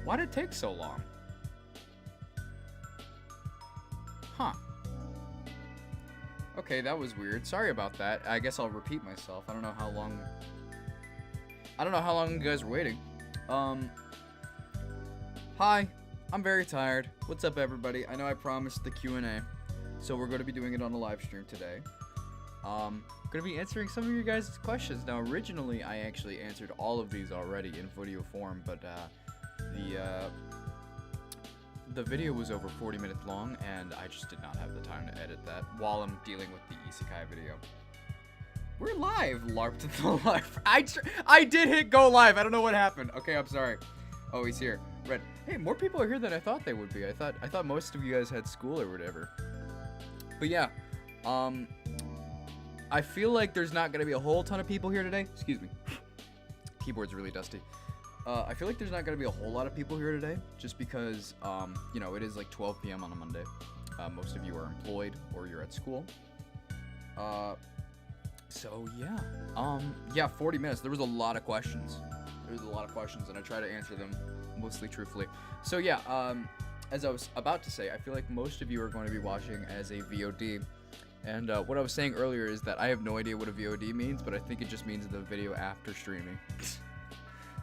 Why did it take so long? Huh. Okay, that was weird. Sorry about that. I guess I'll repeat myself. I don't know how long you guys were waiting. Hi. I'm very tired. What's up, everybody? I know I promised the Q&A, so we're going to be doing it on a live stream today. Going to be answering some of your guys' questions. Now, originally, I actually answered all of these already in video form, but the video was over 40 minutes long, and I just did not have the time to edit that while I'm dealing with the Isekai video. We're live, LARP to the live. I did hit go live. I don't know what happened. Okay, I'm sorry. Oh, he's here. Red. Hey, more people are here than I thought they would be. I thought most of you guys had school or whatever. But yeah, I feel like there's not gonna be a whole ton of people here today. Excuse me. Keyboard's really dusty. I feel like there's not gonna be a whole lot of people here today, just because you know, it is like 12 p.m. on a Monday. Most of you are employed or you're at school. So yeah, yeah, 40 minutes. There was a lot of questions. And I try to answer them mostly truthfully. So yeah, as I was about to say, I feel like most of you are going to be watching as a VOD. And what I was saying earlier is that I have no idea what a VOD means, but I think it just means the video after streaming.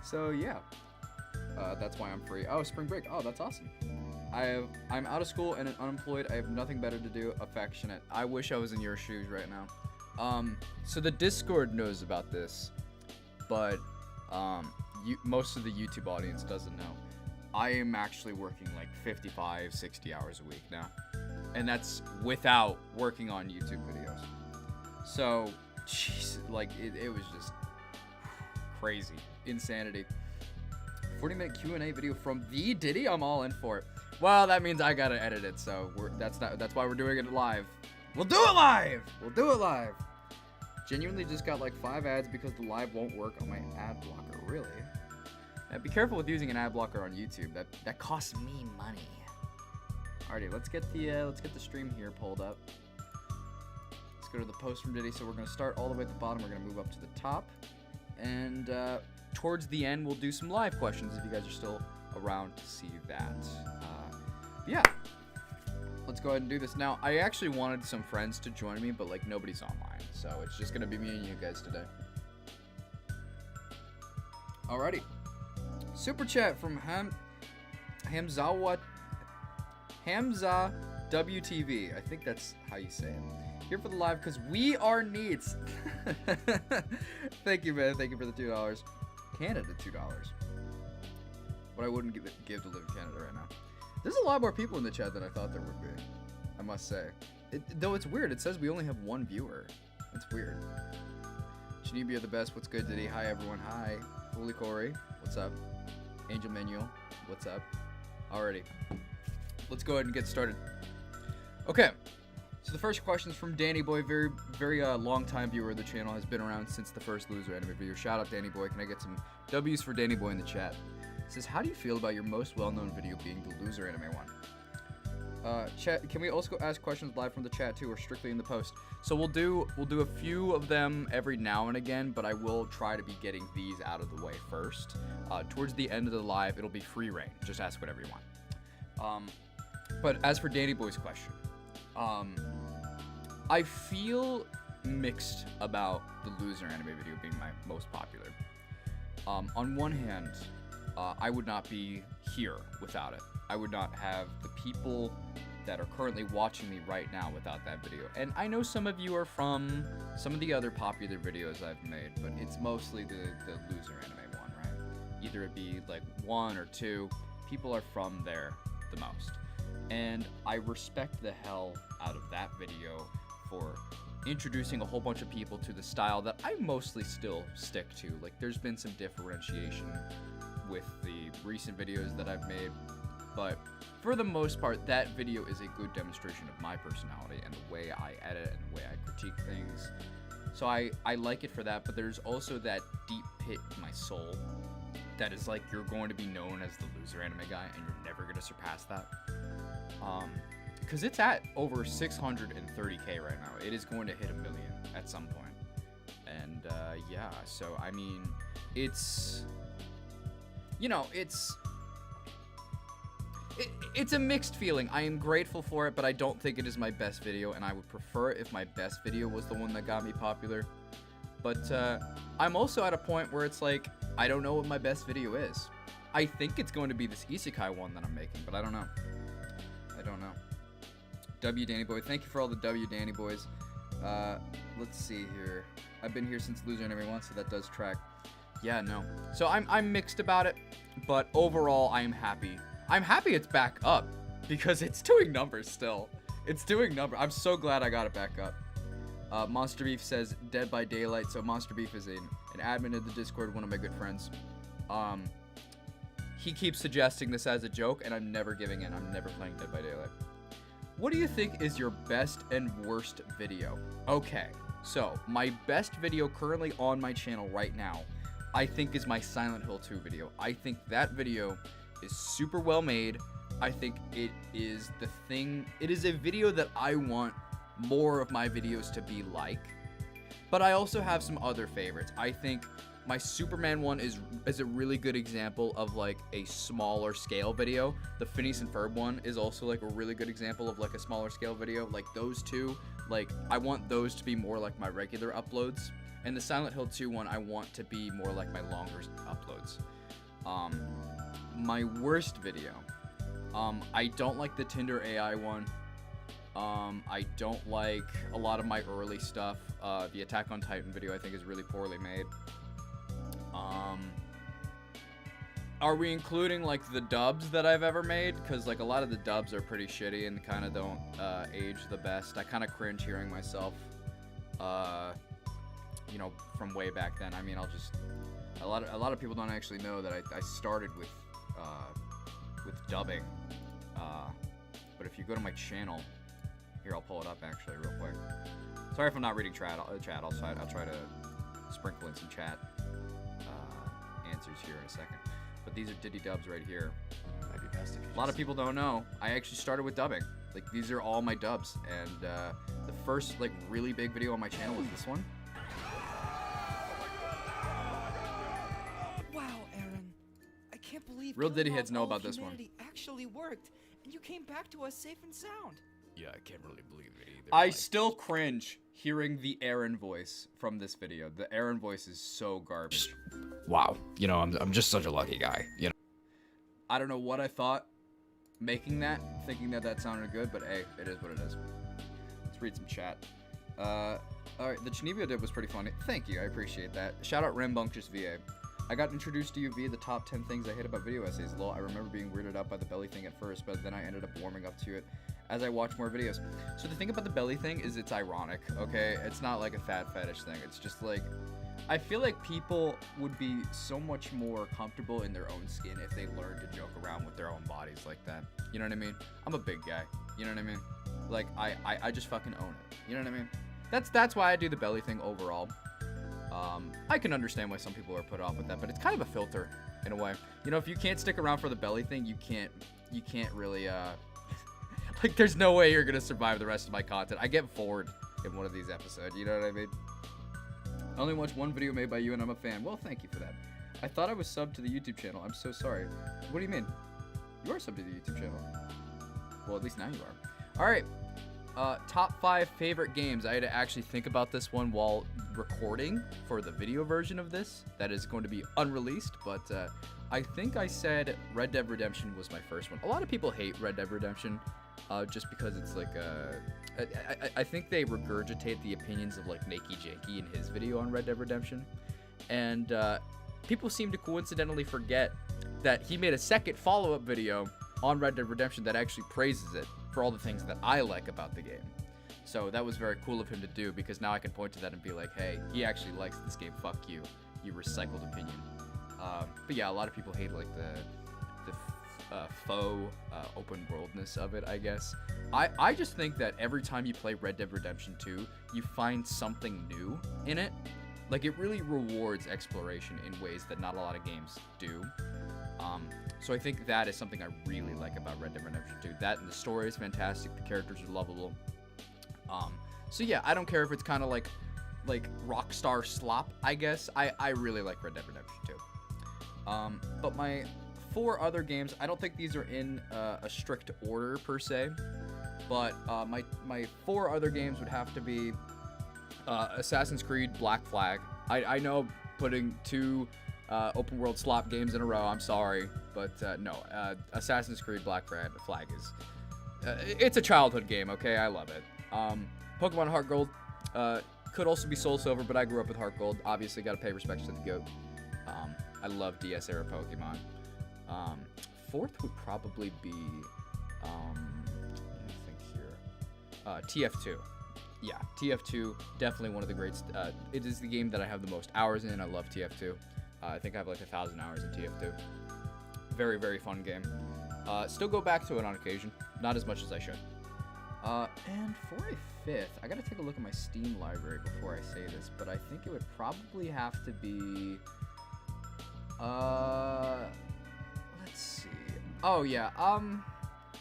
So yeah, that's why I'm free. Oh, spring break. Oh, that's awesome. I'm out of school and unemployed. I have nothing better to do. Affectionate. I wish I was in your shoes right now. So the Discord knows about this, but most of the YouTube audience doesn't know. I am actually working like 55, 60 hours a week now. And that's without working on YouTube videos. So, jeez, like, it was just crazy. Insanity. 40-minute Q&A video from the Diddy? I'm all in for it. Well, that means I gotta edit it, so that's why we're doing it live. We'll do it live! Genuinely just got like 5 ads because the live won't work on my ad blocker. Really? Now, be careful with using an ad blocker on YouTube. That costs me money. Alrighty, let's get the stream here pulled up. Let's go to the post from Diddy. So we're gonna start all the way at the bottom. We're gonna move up to the top, and towards the end we'll do some live questions if you guys are still around to see that. Yeah, let's go ahead and do this now. I actually wanted some friends to join me, but like nobody's online, so it's just gonna be me and you guys today. Alrighty, super chat from Hamza WTV. I think that's how you say it. Here for the live because we are neats. Thank you, man. Thank you for the $2. Canada $2. What I wouldn't give to live in Canada right now. There's a lot more people in the chat than I thought there would be, I must say. Though it's weird. It says we only have 1 viewer. It's weird. Shanibi, you're the best. What's good, Diddy? Hi, everyone. Hi. Holy Corey. What's up? Angel Manuel. What's up? Alrighty. Let's go ahead and get started. Okay. So the first question is from Danny Boy, very long time viewer of the channel, has been around since the first Loser Anime video. Shout out Danny Boy. Can I get some W's for Danny Boy in the chat? It says, how do you feel about your most well-known video being the Loser Anime one? Chat, can we also ask questions live from the chat too, or strictly in the post? So we'll do a few of them every now and again, but I will try to be getting these out of the way first. Towards the end of the live, it'll be free reign. Just ask whatever you want. But as for Danny Boy's question, I feel mixed about the Loser Anime video being my most popular. On one hand, I would not be here without it. I would not have the people that are currently watching me right now without that video. And I know some of you are from some of the other popular videos I've made, but it's mostly the Loser Anime one, right? Either it be like 1 or 2, people are from there the most. And I respect the hell out of that video for introducing a whole bunch of people to the style that I mostly still stick to. Like, there's been some differentiation with the recent videos that I've made, but for the most part, that video is a good demonstration of my personality and the way I edit and the way I critique things. So I like it for that, but there's also that deep pit in my soul that is like, you're going to be known as the Loser Anime guy and you're never going to surpass that. Because it's at over 630k right now. It is going to hit 1 million at some point. And yeah, so I mean, it's, you know, it's it's a mixed feeling. I am grateful for it, but I don't think it is my best video, and I would prefer if my best video was the one that got me popular. But I'm also at a point where it's like, I don't know what my best video is. I think it's going to be this isekai one that I'm making, but I don't know. I don't know. W Danny Boy, thank you for all the W Danny Boys. Let's see here. I've been here since Loser and Everyone, so that does track. Yeah, no. So I'm mixed about it, but overall I am happy. I'm happy it's back up because it's doing numbers still. It's doing numbers. I'm so glad I got it back up. Monster Beef says Dead by Daylight. So Monster Beef is an admin of the Discord, one of my good friends. He keeps suggesting this as a joke, and I'm never giving in. I'm never playing Dead by Daylight. What do you think is your best and worst video? Okay, so my best video currently on my channel right now, I think is my Silent Hill 2 video. I think that video is super well made. I think it is the thing. It is a video that I want more of my videos to be like. But I also have some other favorites. I think my Superman one is a really good example of like a smaller scale video. The Phineas and Ferb one is also like a really good example of like a smaller scale video. Like those two, like I want those to be more like my regular uploads. And the Silent Hill 2 one, I want to be more like my longer uploads. My worst video. I don't like the Tinder AI one. I don't like a lot of my early stuff. The Attack on Titan video I think is really poorly made. Are we including like the dubs that I've ever made? Because like a lot of the dubs are pretty shitty and kind of don't age the best. I kind of cringe hearing myself, you know, from way back then. I mean, a lot of people don't actually know that I started with dubbing. But if you go to my channel, here I'll pull it up actually real quick. Sorry if I'm not reading chat. I'll try to sprinkle in some chat answers here in a second. But these are Diddy dubs right here. Might be best if you a lot of people don't know. I actually started with dubbing. Like these are all my dubs, and the first like really big video on my channel was this one. Wow, Aaron. I can't believe Real Diddy killing heads know all about of this one. humanity actually worked, and you came back to us safe and sound. Yeah, I can't really believe it either. I still cringe hearing the Aaron voice from this video. The Aaron voice is so garbage. Wow, you know, I'm just such a lucky guy, you know. I don't know what I thought making that, thinking that sounded good, but hey, it is what it is. Let's read some chat. Alright, the Chinibio dip was pretty funny. Thank you, I appreciate that. Shout out Rambunctious VA. I got introduced to you via the top 10 things I hate about video essays. Lol, I remember being weirded out by the belly thing at first, but then I ended up warming up to it as I watched more videos. So the thing about the belly thing is it's ironic, okay? It's not like a fat fetish thing. It's just like, I feel like people would be so much more comfortable in their own skin if they learned to joke around with their own bodies like that. You know what I mean? I'm a big guy. You know what I mean? Like, I just fucking own it. You know what I mean? That's why I do the belly thing overall. I can understand why some people are put off with that, but it's kind of a filter in a way. You know, if you can't stick around for the belly thing, you can't really, like, there's no way you're gonna survive the rest of my content. I get bored in one of these episodes, you know what I mean? I only watched one video made by you and I'm a fan. Well, thank you for that. I thought I was subbed to the YouTube channel. I'm so sorry. What do you mean? You are subbed to the YouTube channel. Well, at least now you are. All right. Top 5 favorite games. I had to actually think about this one while recording for the video version of this. That is going to be unreleased, but I think I said Red Dead Redemption was my first one. A lot of people hate Red Dead Redemption just because it's like I think they regurgitate the opinions of like Nakey Janky in his video on Red Dead Redemption, and people seem to coincidentally forget that he made a second follow-up video on Red Dead Redemption that actually praises it for all the things that I like about the game. So that was very cool of him to do, because now I can point to that and be like, hey, he actually likes this game, fuck you, you recycled opinion. But yeah, a lot of people hate like the faux open worldness of it, I guess. I just think that every time you play Red Dead Redemption 2, you find something new in it. Like, it really rewards exploration in ways that not a lot of games do. So I think that is something I really like about Red Dead Redemption 2. That, and the story is fantastic, the characters are lovable. So yeah, I don't care if it's kind of like Rockstar slop, I guess. I really like Red Dead Redemption 2. But my 4 other games. I don't think these are in a strict order per se, but my 4 other games would have to be Assassin's Creed Black Flag. I know putting 2 open world slop games in a row, I'm sorry, but no, Assassin's Creed Black Flag is it's a childhood game, okay? I love it. Pokemon Heart Gold could also be Soul Silver, but I grew up with Heart Gold. Obviously, got to pay respects to the GOAT. I love DS era Pokemon. 4th would probably be let me think here. TF2. Yeah, TF2, definitely one of the greats. It is the game that I have the most hours in. I love TF2. I think I have like 1,000 hours in TF2. Very, very fun game. Still go back to it on occasion. Not as much as I should. And for a 5th, I gotta take a look at my Steam library before I say this, but I think it would probably have to be... let's see. Oh, yeah.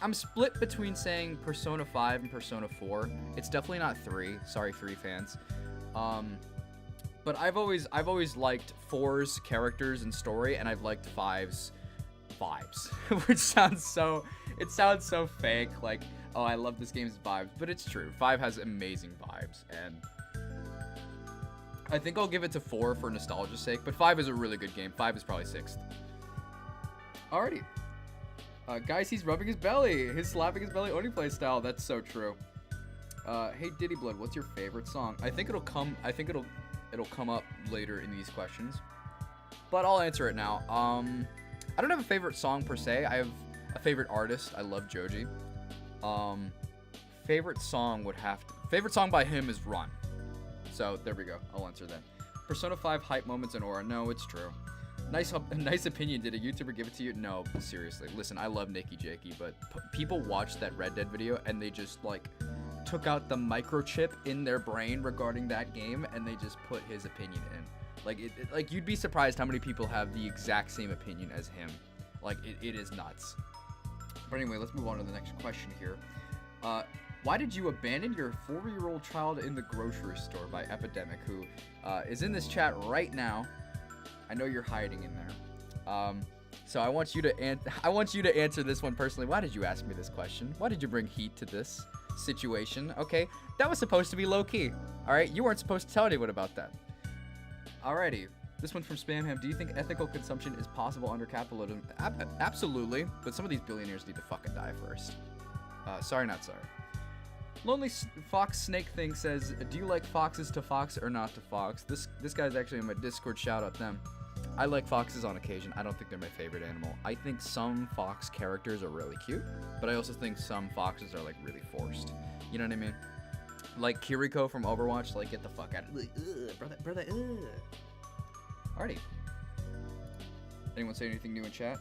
I'm split between saying Persona 5 and Persona 4. It's definitely not 3. Sorry, 3 fans. But I've always liked 4's characters and story, and I've liked 5's vibes, which sounds so fake. Like, oh, I love this game's vibes, but it's true. 5 has amazing vibes, and I think I'll give it to 4 for nostalgia's sake. But 5 is a really good game. 5 is probably 6th. Alrighty. Guys, he's rubbing his belly. He's slapping his belly Oni play style. That's so true. Hey Diddy Blood, what's your favorite song? I think it'll come up later in these questions, but I'll answer it now. I don't have a favorite song per se. I have a favorite artist. I love Joji. Favorite song by him is Run. So there we go. I'll answer that. Persona 5 hype moments and aura. No, it's true. Nice opinion. Did a YouTuber give it to you? No, seriously. Listen, I love Nikki Jakey, but people watched that Red Dead video and they just like took out the microchip in their brain regarding that game and they just put his opinion in. Like you'd be surprised how many people have the exact same opinion as him. Like it is nuts. But anyway, let's move on to the next question here. Why did you abandon your 4-year-old child in the grocery store by Epidemic, who is in this chat right now? I know you're hiding in there. So I want you to answer this one personally. Why did you ask me this question? Why did you bring heat to this situation? Okay, that was supposed to be low key. All right, you weren't supposed to tell anyone about that. Alrighty, this one's from Spamham. Do you think ethical consumption is possible under capitalism? Absolutely, but some of these billionaires need to fucking die first. Sorry, not sorry. Lonely Fox Snake Thing says, do you like foxes to fox or not to fox? This guy's actually in my Discord. Shout out them. I like foxes on occasion. I don't think they're my favorite animal. I think some fox characters are really cute, but I also think some foxes are like really forced. You know what I mean? Like Kiriko from Overwatch. Like, get the fuck out of it. Brother. Alrighty. Anyone say anything new in chat?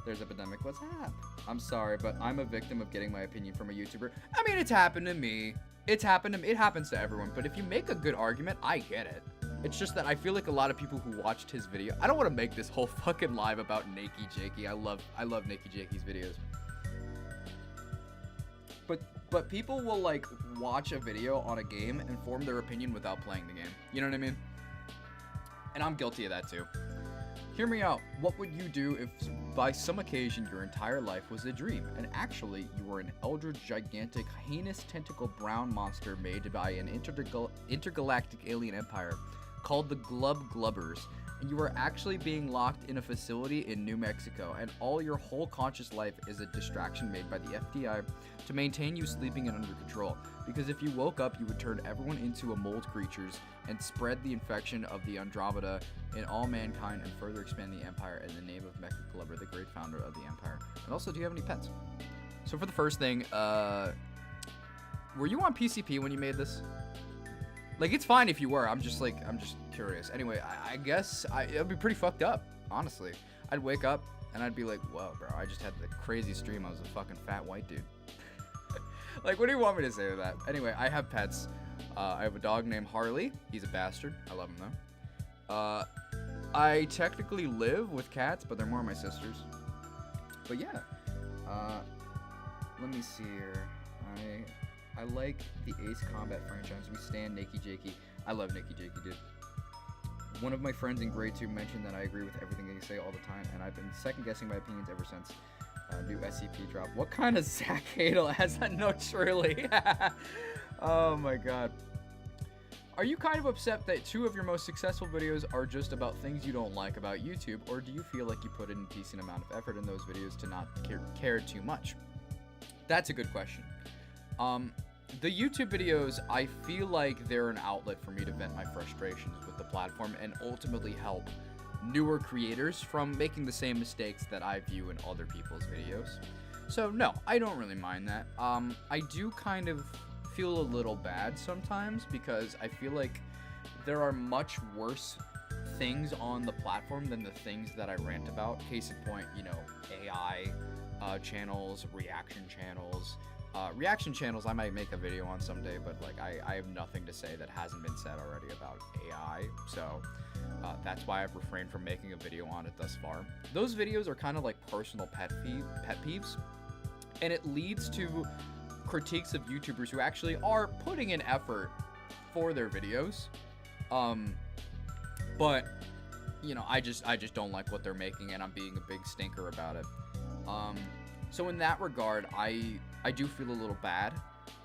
There's Epidemic. What's up? I'm sorry, but I'm a victim of getting my opinion from a YouTuber. I mean, it's happened to me. It happens to everyone. But if you make a good argument, I get it. It's just that I feel like a lot of people who watched his video. I don't want to make this whole fucking live about Nakey Jakey. I love Nakey Jakey's videos. But people will like watch a video on a game and form their opinion without playing the game. You know what I mean? And I'm guilty of that too. Hear me out. What would you do if by some occasion your entire life was a dream and actually you were an eldritch, gigantic, heinous tentacle brown monster made by an intergalactic alien empire called the Glubbers, and you are actually being locked in a facility in New Mexico, and all your whole conscious life is a distraction made by the FBI to maintain you sleeping and under control, because if you woke up you would turn everyone into mold creatures and spread the infection of the Andromeda in all mankind and further expand the empire in the name of Mecha Glubber, the great founder of the empire. And also, do you have any pets? So for the first thing, were you on PCP when you made this? Like, it's fine if you were. I'm just curious. Anyway, I guess it'd be pretty fucked up, honestly. I'd wake up and I'd be like, whoa, bro, I just had the craziest dream. I was a fucking fat white dude. Like, what do you want me to say with that? Anyway, I have pets. I have a dog named Harley. He's a bastard. I love him, though. I technically live with cats, but they're more my sisters. But yeah. Let me see here. I like the Ace Combat franchise. We stand Nakey Jakey. I love Nakey Jakey, dude. One of my friends in grade 2 mentioned that I agree with everything they say all the time, and I've been second guessing my opinions ever since. New SCP drop. What kind of Zach Hadel has that? No, truly. Oh my god. Are you kind of upset that 2 of your most successful videos are just about things you don't like about YouTube, or do you feel like you put in a decent amount of effort in those videos to not care too much? That's a good question. The YouTube videos, I feel like they're an outlet for me to vent my frustrations with the platform and ultimately help newer creators from making the same mistakes that I view in other people's videos. So no, I don't really mind that. I do kind of feel a little bad sometimes because I feel like there are much worse things on the platform than the things that I rant about. Case in point, you know, AI channels, reaction channels. Reaction channels I might make a video on someday, but like I have nothing to say that hasn't been said already about AI, so that's why I've refrained from making a video on it thus far. Those videos are kind of like personal pet peeves, and it leads to critiques of YouTubers who actually are putting in effort for their videos, but you know, I just don't like what they're making, and I'm being a big stinker about it. So in that regard, I do feel a little bad,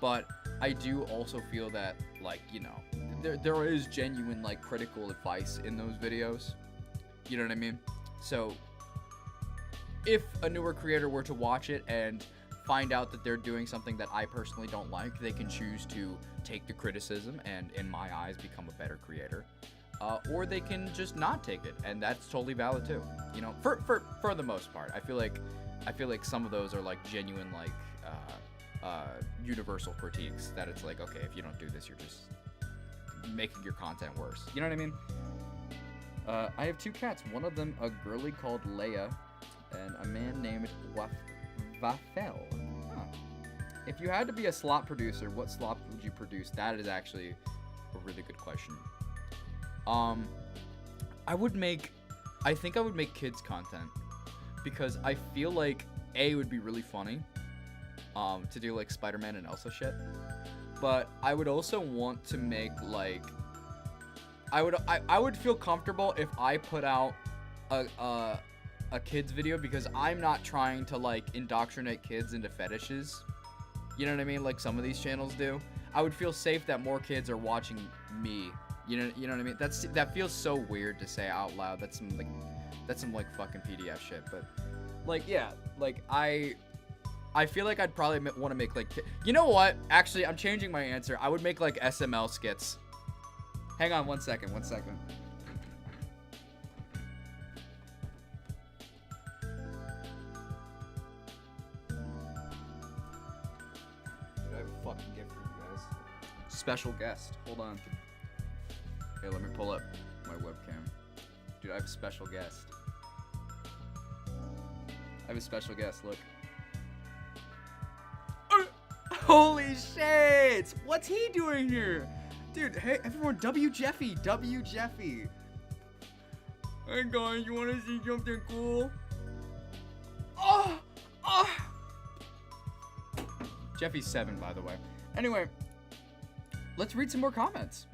but I do also feel that, like, you know, there is genuine, like, critical advice in those videos. You know what I mean? So if a newer creator were to watch it and find out that they're doing something that I personally don't like, they can choose to take the criticism and, in my eyes, become a better creator. Or they can just not take it, and that's totally valid too. You know, for the most part, I feel like some of those are like genuine, like universal critiques that it's like, okay, if you don't do this, you're just making your content worse. You know what I mean? I have 2 cats. One of them a girly called Leia, and a man named Wafel. Huh. If you had to be a slop producer, what slop would you produce? That is actually a really good question. I think I would make kids content, because I feel like A, would be really funny to do like Spider-Man and Elsa shit, but I would also want to make like I would feel comfortable if I put out a kids video, because I'm not trying to like indoctrinate kids into fetishes. You know what I mean? Like some of these channels do. I would feel safe that more kids are watching me. You know what I mean? That feels so weird to say out loud. That's some fucking PDF shit. But like, yeah, like I feel like I'd probably want to make like, you know what? Actually, I'm changing my answer. I would make like SML skits. Hang on one second. Dude, I have a fucking gift for you guys. Special guest. Hold on. Here, let me pull up my webcam. Dude, I have a special guest. Look. Holy shit! What's he doing here? Dude, hey, everyone, W. Jeffy. Hey, guys, you want to see something cool? Oh! Jeffy's 7, by the way. Anyway, let's read some more comments.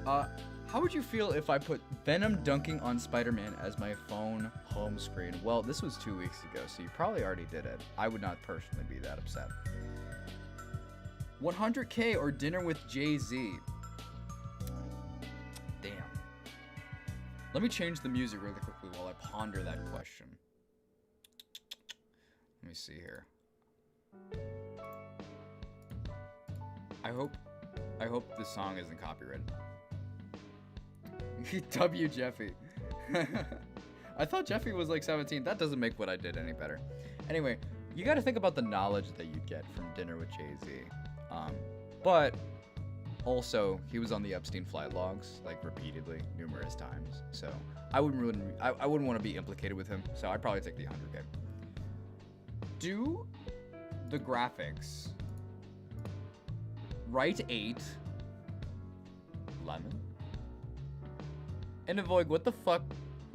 How would you feel if I put Venom dunking on Spider-Man as my phone home screen? Well, this was 2 weeks ago, so you probably already did it. I would not personally be that upset. 100K or dinner with Jay-Z? Damn. Let me change the music really quickly while I ponder that question. Let me see here. I hope this song isn't copyrighted. W. Jeffy. I thought Jeffy was like 17. That doesn't make what I did any better. Anyway, you got to think about the knowledge that you'd get from dinner with Jay-Z. But also, he was on the Epstein flight logs like repeatedly, numerous times. So I wouldn't want to be implicated with him. So I'd probably take the 100K. Do the graphics. Right 8. Lemon. And Avoid, what the fuck?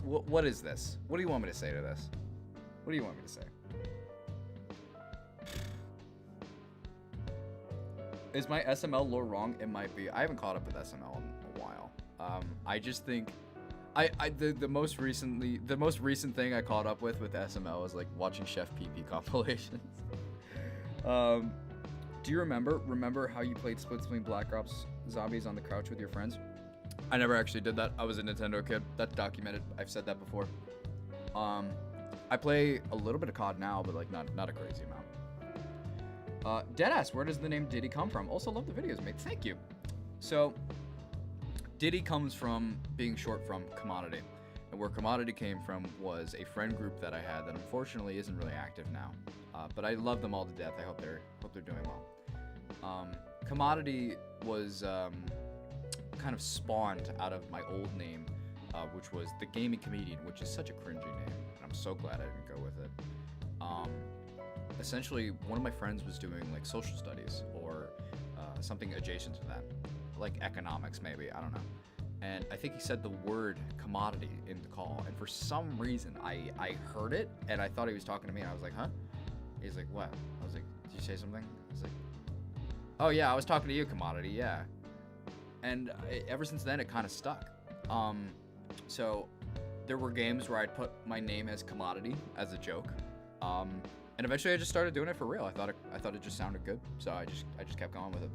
What is this? What do you want me to say to this? What do you want me to say? Is my SML lore wrong? It might be. I haven't caught up with SML in a while. I just think the most recent thing I caught up with SML was like watching Chef PP compilations. Do you remember how you played Split Screen Black Ops Zombies on the couch with your friends? I never actually did that. I was a Nintendo kid. That's documented. I've said that before. I play a little bit of COD now, but like not a crazy amount. Deadass, where does the name Diddy come from? Also love the videos, mate. Thank you. So Diddy comes from being short from commodity. And where commodity came from was a friend group that I had that unfortunately isn't really active now. But I love them all to death. I hope they're doing well. Commodity was kind of spawned out of my old name, which was the Gaming Comedian, which is such a cringy name, and I'm so glad I didn't go with it. Essentially, one of my friends was doing like social studies or something adjacent to that, like economics maybe, I don't know. And I think he said the word commodity in the call, and for some reason I heard it and I thought he was talking to me, and I was like, huh? He's like, what? I was like, did you say something? I was like, oh yeah, I was talking to you, commodity, yeah. And ever since then, it kind of stuck. So there were games where I'd put my name as commodity as a joke, and eventually I just started doing it for real. I thought it just sounded good, so I just kept going with it.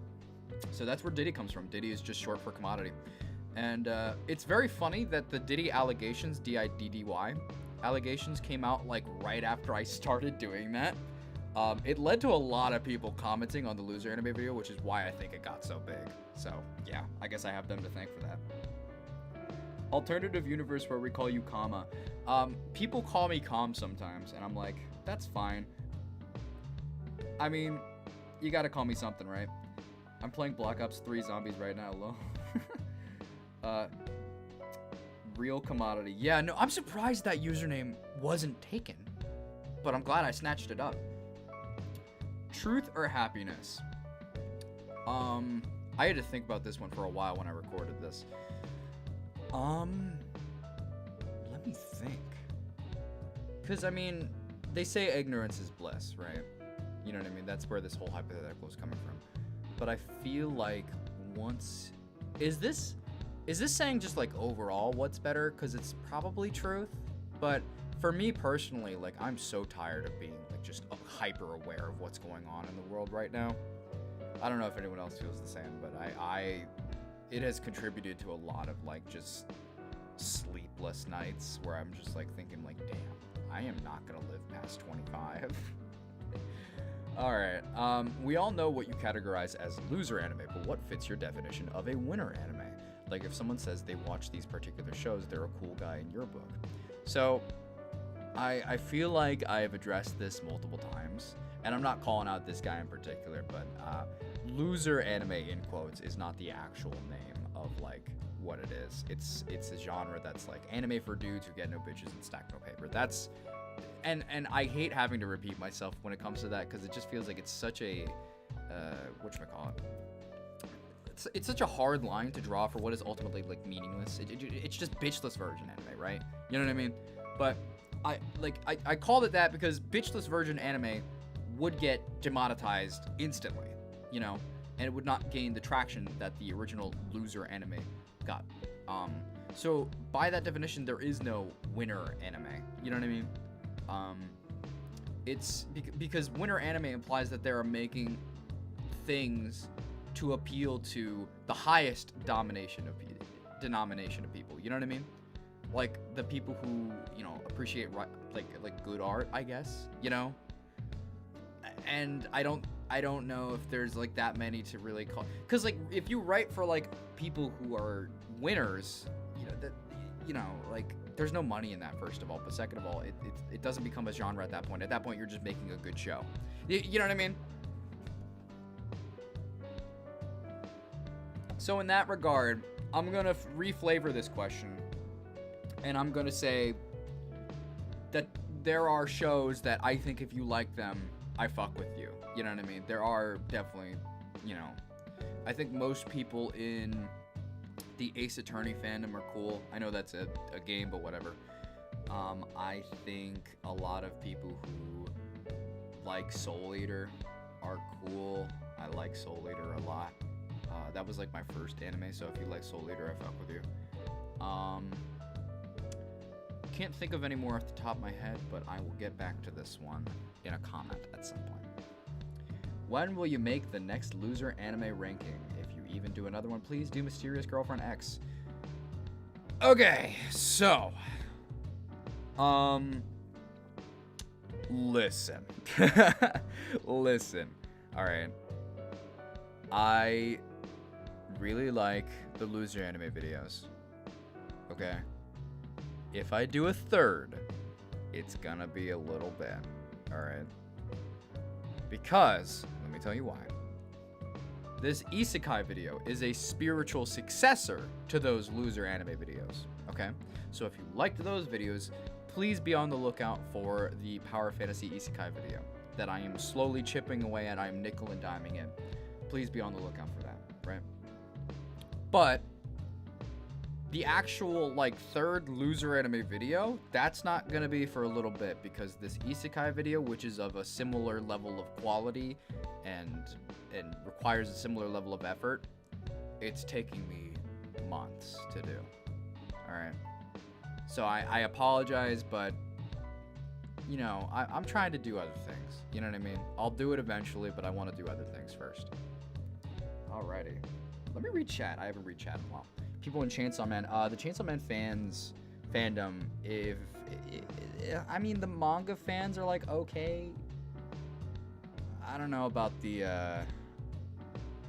So that's where Diddy comes from. Diddy is just short for commodity, and it's very funny that the Diddy allegations, DIDDY allegations, came out like right after I started doing that. It led to a lot of people commenting on the Loser Anime video, which is why I think it got so big. So yeah, I guess I have them to thank for that. Alternative universe where we call you Kama. People call me Calm sometimes, and I'm like, that's fine. I mean, you gotta call me something, right? I'm playing Black Ops 3 Zombies right now, lol. Real commodity. Yeah, no, I'm surprised that username wasn't taken, but I'm glad I snatched it up. Truth or happiness? I had to think about this one for a while when I recorded this. Let me think. Because, I mean, they say ignorance is bliss, right? You know what I mean? That's where this whole hypothetical is coming from. But I feel like once... Is this saying just, like, overall what's better? Because it's probably truth. But for me personally, like, I'm so tired of being, like, just hyper aware of what's going on in the world right now. I don't know if anyone else feels the same, but it has contributed to a lot of, like, just sleepless nights where I'm just, like, thinking, like, damn, I am not gonna live past 25. Alright, we all know what you categorize as loser anime, but what fits your definition of a winner anime? Like, if someone says they watch these particular shows, they're a cool guy in your book. So, I feel like I've addressed this multiple times, and I'm not calling out this guy in particular, but loser anime, in quotes, is not the actual name of, like, what it is. It's a genre that's, like, anime for dudes who get no bitches and stack no paper. That's... And I hate having to repeat myself when it comes to that, because it just feels like it's such a... whatchamacallit? It's such a hard line to draw for what is ultimately, like, meaningless. It's just bitchless virgin anime, right? You know what I mean? But I called it that because bitchless virgin anime would get demonetized instantly, you know, and it would not gain the traction that the original loser anime got. So by that definition, there is no winner anime. You know what I mean? It's because winner anime implies that they are making things to appeal to the highest denomination of people. You know what I mean? Like the people who, you know, appreciate like good art, I guess, you know. And I don't know if there's like that many to really call, because like if you write for like people who are winners, you know, that, you know, like there's no money in that, first of all, but second of all, it doesn't become a genre at that point. At that point, you're just making a good show. You know what I mean? So in that regard, I'm gonna reflavor this question, and I'm gonna say that there are shows that I think if you like them, I fuck with you. You know what I mean? There are definitely, you know, I think most people in the Ace Attorney fandom are cool. I know that's a game, but whatever. I think a lot of people who like Soul Eater are cool. I like Soul Eater a lot. That was like my first anime, so if you like Soul Eater, I fuck with you. Can't think of any more off the top of my head, but I will get back to this one in a comment at some point. When will you make the next loser anime ranking? If you even do another one, please do Mysterious Girlfriend X. Okay, so listen. Listen. All right. I really like the loser anime videos. Okay? If I do a third, it's gonna be a little bit. All right? Because, let me tell you why. This isekai video is a spiritual successor to those loser anime videos. Okay? So if you liked those videos, please be on the lookout for the Power Fantasy Isekai video that I am slowly chipping away at. I am nickel and diming in. Please be on the lookout for that, right? But the actual like third loser anime video, that's not gonna be for a little bit, because this Isekai video, which is of a similar level of quality and requires a similar level of effort, it's taking me months to do. All right. So I apologize, but, you know, I'm trying to do other things. You know what I mean? I'll do it eventually, but I want to do other things first. Alrighty. Let me read chat. I haven't read chat in a while. People in Chainsaw Man. The Chainsaw Man fandom, I mean, the manga fans are, like, okay. I don't know about the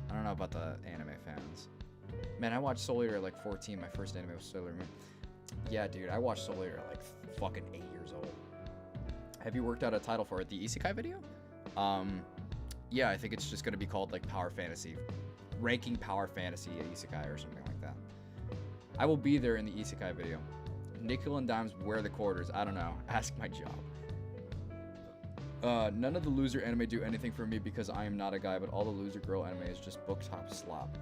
anime fans. Man, I watched Soul Eater at, like, 14. My first anime was Soul Eater. Yeah, dude, I watched Soul Eater at like fucking 8 years old. Have you worked out a title for it? The Isekai video? Yeah, I think it's just gonna be called like Power Fantasy, ranking Power Fantasy Isekai or something like that. I will be there in the Isekai video. Nickel and dimes, where are the quarters? I don't know. Ask my job. None of the loser anime do anything for me because I am not a guy, but all the loser girl anime is just booktop slop.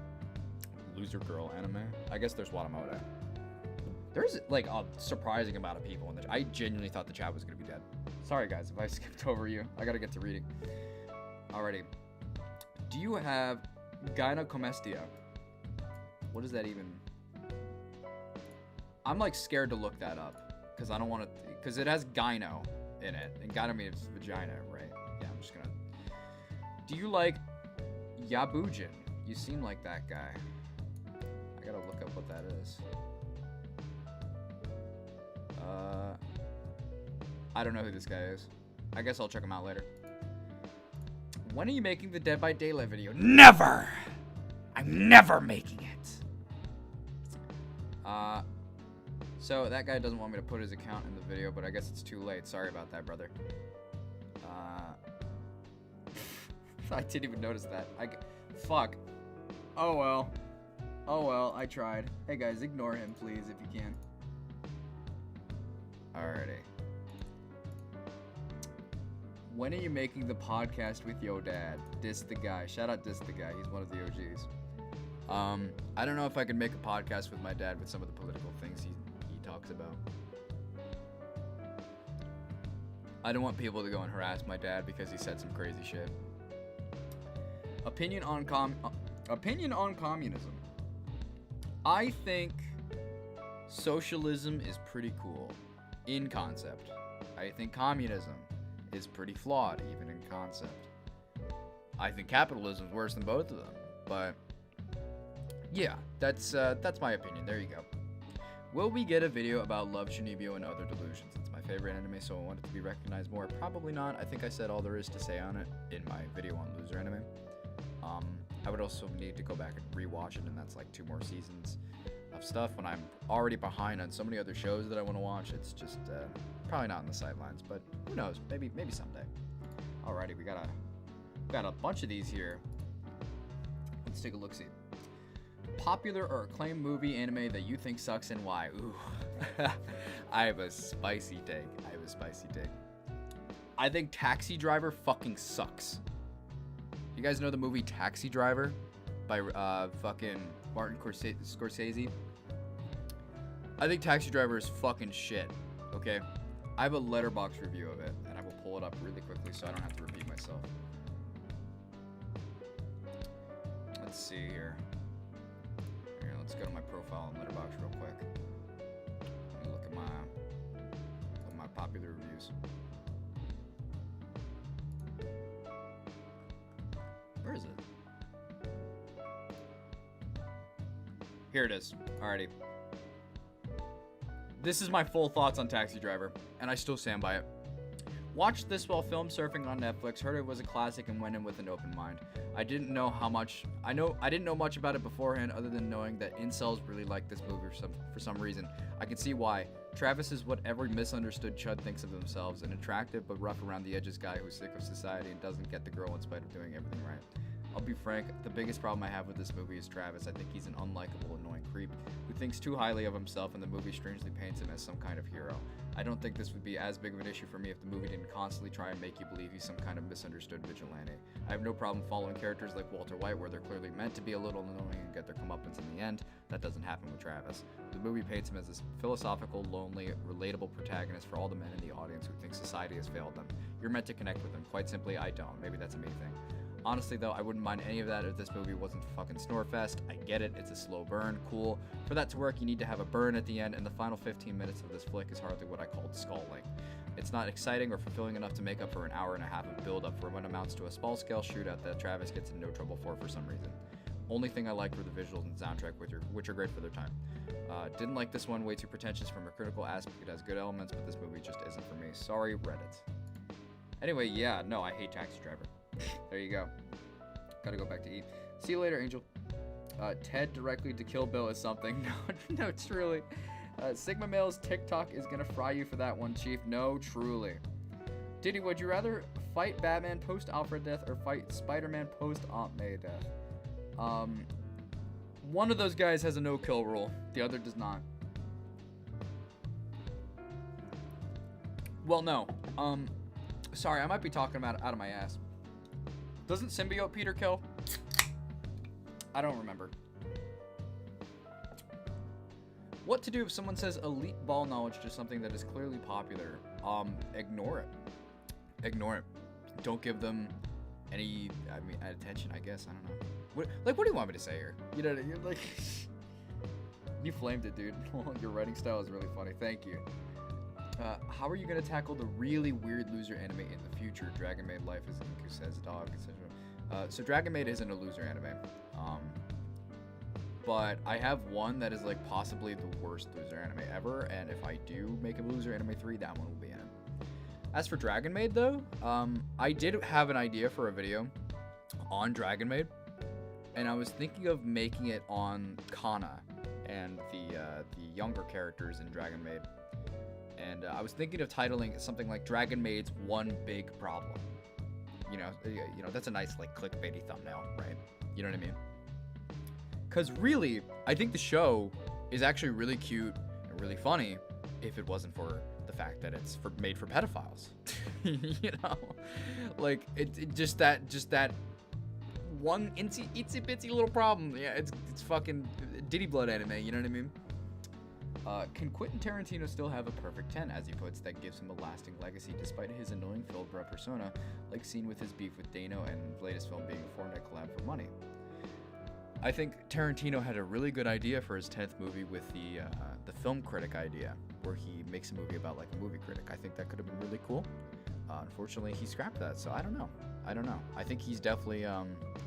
Loser girl anime? I guess there's Watamote. There's like a surprising amount of people in the chat. I genuinely thought the chat was gonna be dead. Sorry guys if I skipped over you. I gotta get to reading. Alrighty. Do you have gynecomastia? What does that even? I'm like scared to look that up because I don't want to. Because it has gyno in it, and gyno means vagina, right? Yeah, I'm just gonna. Do you like Yabujin? You seem like that guy. I gotta look up what that is. I don't know who this guy is. I guess I'll check him out later. When are you making the Dead by Daylight video? Never! I'm never making it! So that guy doesn't want me to put his account in the video, but I guess it's too late. Sorry about that, brother. I didn't even notice that. Fuck. Oh well. Oh well, I tried. Hey guys, ignore him please if you can. Alrighty. When are you making the podcast with yo dad? Diss the guy. Shout out Diss the guy. He's one of the OGs. I don't know if I can make a podcast with my dad with some of the political things he talks about. I don't want people to go and harass my dad because he said some crazy shit. Opinion on communism. I think socialism is pretty cool in concept. I think communism is pretty flawed even in concept. I think capitalism is worse than both of them, but yeah, that's my opinion. There you go. Will we get a video about Love Shunibyo and Other Delusions? It's my favorite anime, so I want it to be recognized more. Probably not. I think I said all there is to say on it in my video on Loser Anime. I would also need to go back and rewatch it, and that's like 2 more seasons of stuff when I'm already behind on so many other shows that I want to watch. It's just probably not on the sidelines, but who knows? Maybe someday. Alrighty, we got a bunch of these here. Let's take a look-see. Popular or acclaimed movie anime that you think sucks and why? Ooh. I have a spicy take. I think Taxi Driver fucking sucks. You guys know the movie Taxi Driver by fucking Martin Scorsese? I think Taxi Driver is fucking shit, okay? I have a Letterboxd review of it, and I will pull it up really quickly so I don't have to repeat myself. Let's see here. Let's go to my profile on Letterboxd real quick. Let me look at my popular reviews. Where is it? Here it is. Alrighty. This is my full thoughts on Taxi Driver, and I still stand by it. Watched this while film surfing on Netflix, heard it was a classic, and went in with an open mind. I didn't know much about it beforehand, other than knowing that incels really like this movie for some reason. I can see why. Travis is what every misunderstood chud thinks of themselves, an attractive but rough around the edges guy who's sick of society and doesn't get the girl in spite of doing everything right. I'll be frank, the biggest problem I have with this movie is Travis. I think he's an unlikable, annoying creep who thinks too highly of himself, and the movie strangely paints him as some kind of hero. I don't think this would be as big of an issue for me if the movie didn't constantly try and make you believe he's some kind of misunderstood vigilante. I have no problem following characters like Walter White where they're clearly meant to be a little annoying and get their comeuppance in the end. That doesn't happen with Travis. The movie paints him as this philosophical, lonely, relatable protagonist for all the men in the audience who think society has failed them. You're meant to connect with him. Quite simply, I don't. Maybe that's a me thing. Honestly though, I wouldn't mind any of that if this movie wasn't a fucking snorefest. I get it, it's a slow burn, cool. For that to work, you need to have a burn at the end, and the final 15 minutes of this flick is hardly what I called stalling. It's not exciting or fulfilling enough to make up for an hour and a half of build-up for what amounts to a small-scale shootout that Travis gets in no trouble for some reason. Only thing I liked were the visuals and soundtrack, which are great for their time. Didn't like this one, way too pretentious from a critical aspect. It has good elements, but this movie just isn't for me. Sorry, Reddit. Anyway, yeah, no, I hate Taxi Driver. There you go. Gotta go back to eat. See you later, Angel. Ted directly to Kill Bill is something. No, truly. Sigma Male's TikTok is gonna fry you for that one, Chief. No, truly. Diddy, would you rather fight Batman post-Alfred death or fight Spider-Man post-Aunt May death? One of those guys has a no-kill rule. The other does not. Well, no. Sorry, I might be talking about it out of my ass. Doesn't Symbiote Peter kill? I don't remember. What to do if someone says elite ball knowledge to something that is clearly popular? Ignore it. Ignore it. Don't give them any, attention, I guess. I don't know. What do you want me to say here? You know, you're like, you flamed it, dude. Your writing style is really funny. Thank you. How are you going to tackle the really weird loser anime in the future? Dragon Maid Life is Inku says dog, etc. So Dragon Maid isn't a loser anime. But I have one that is like possibly the worst loser anime ever, and if I do make a loser anime 3, that one will be in it. As for Dragon Maid though, I did have an idea for a video on Dragon Maid, and I was thinking of making it on Kana and the younger characters in Dragon Maid. And I was thinking of titling it something like Dragon Maid's One Big Problem. You know, that's a nice like clickbaity thumbnail, right? You know what I mean? Because really, I think the show is actually really cute and really funny if it wasn't for the fact that it's made for pedophiles. You know, like it just that one itsy bitsy little problem. Yeah, it's fucking Diddy Blood anime. You know what I mean? Can Quentin Tarantino still have a perfect 10, as he puts, that gives him a lasting legacy despite his annoying filled persona, like seen with his beef with Dano and latest film being a Fortnite collab for money? I think Tarantino had a really good idea for his 10th movie with the film critic idea, where he makes a movie about like a movie critic. I think that could have been really cool. Unfortunately, he scrapped that, so I don't know. I think he's definitely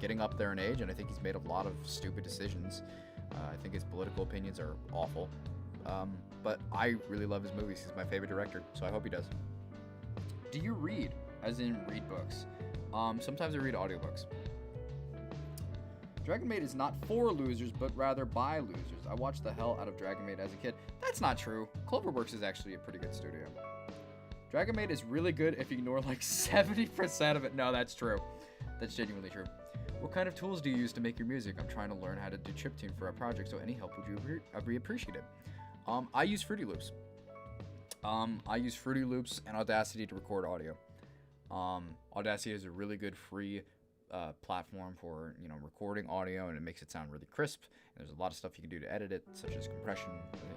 getting up there in age, and I think he's made a lot of stupid decisions. I think his political opinions are awful. But I really love his movies. He's my favorite director, so I hope he does. Do you read, as in read books? Sometimes I read audiobooks. Dragon Maid is not for losers, but rather by losers. I watched the hell out of Dragon Maid as a kid. That's not true. Cloverworks is actually a pretty good studio. Dragon Maid is really good if you ignore like 70% of it. No, that's true. That's genuinely true. What kind of tools do you use to make your music? I'm trying to learn how to do chiptune for a project, so any help would you be appreciated. I use Fruity Loops. I use Fruity Loops and Audacity to record audio. Audacity is a really good free platform for recording audio, and it makes it sound really crisp. And there's a lot of stuff you can do to edit it, such as compression,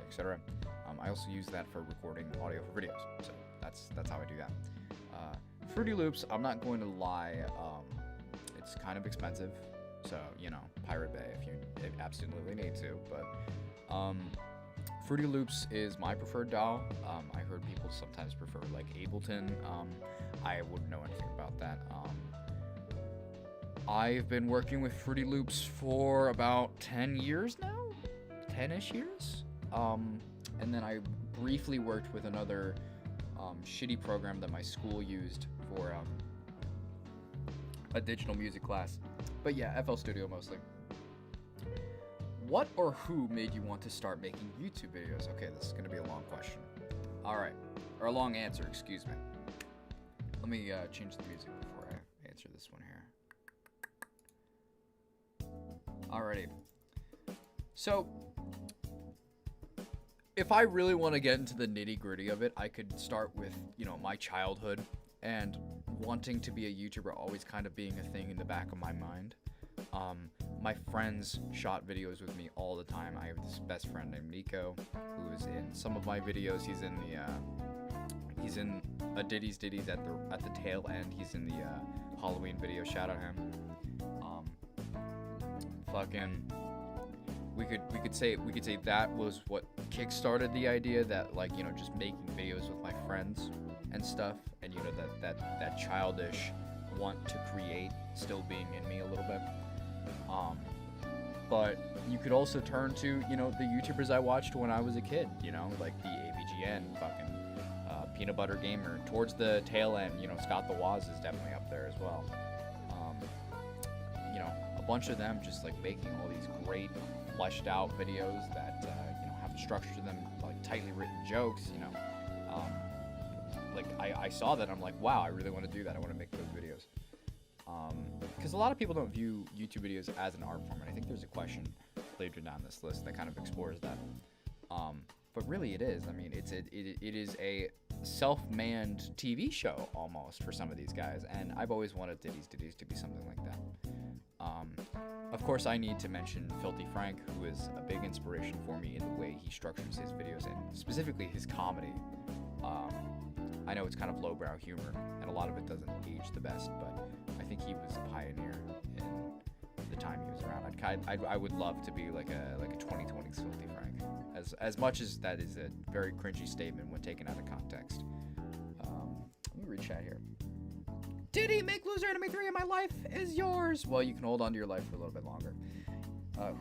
etc. I also use that for recording audio for videos. So that's how I do that. Fruity Loops, I'm not going to lie, it's kind of expensive. So, you know, Pirate Bay if you absolutely need to. But Fruity Loops is my preferred DAW. I heard people sometimes prefer like Ableton. I wouldn't know anything about that. I've been working with Fruity Loops for about 10 years now, 10-ish years. And then I briefly worked with another shitty program that my school used for a digital music class. But yeah, FL Studio mostly. What or who made you want to start making YouTube videos? Okay, this is gonna be a long question. All right, or a long answer, excuse me. Let me change the music before I answer this one here. Alrighty. So, if I really want to get into the nitty-gritty of it, I could start with, you know, my childhood and wanting to be a YouTuber always kind of being a thing in the back of my mind. My friends shot videos with me all the time. I have this best friend named Nico, who is in some of my videos. He's in a Diddy's at the tail end. He's in the Halloween video. Shout out him. We could say that was what kickstarted the idea that, like, you know, just making videos with my friends and stuff, and you know that childish want to create still being in me a little bit. But you could also turn to, you know, the YouTubers I watched when I was a kid, you know, like the AVGN, Peanut Butter Gamer. Towards the tail end, you know, Scott the Woz is definitely up there as well. You know, a bunch of them just like making all these great fleshed out videos that, you know, have a structure to them, like tightly written jokes, you know. Like I saw that, I'm like, wow, I really want to do that. I want to make those videos. Because a lot of people don't view YouTube videos as an art form, and I think there's a question later down this list that kind of explores that. But really, it is. I mean, it is a self-manned TV show almost for some of these guys, and I've always wanted Diddy's to be something like that. Of course, I need to mention Filthy Frank, who is a big inspiration for me in the way he structures his videos, and specifically his comedy. I know it's kind of lowbrow humor, and a lot of it doesn't age the best, but I think he was a pioneer in the time he was around. I would love to be like a 2020 Filthy Frank, as much as that is a very cringy statement when taken out of context. Let me read chat here. Diddy, make Loser Enemy 3 and my life is yours. Well, you can hold on to your life for a little bit longer.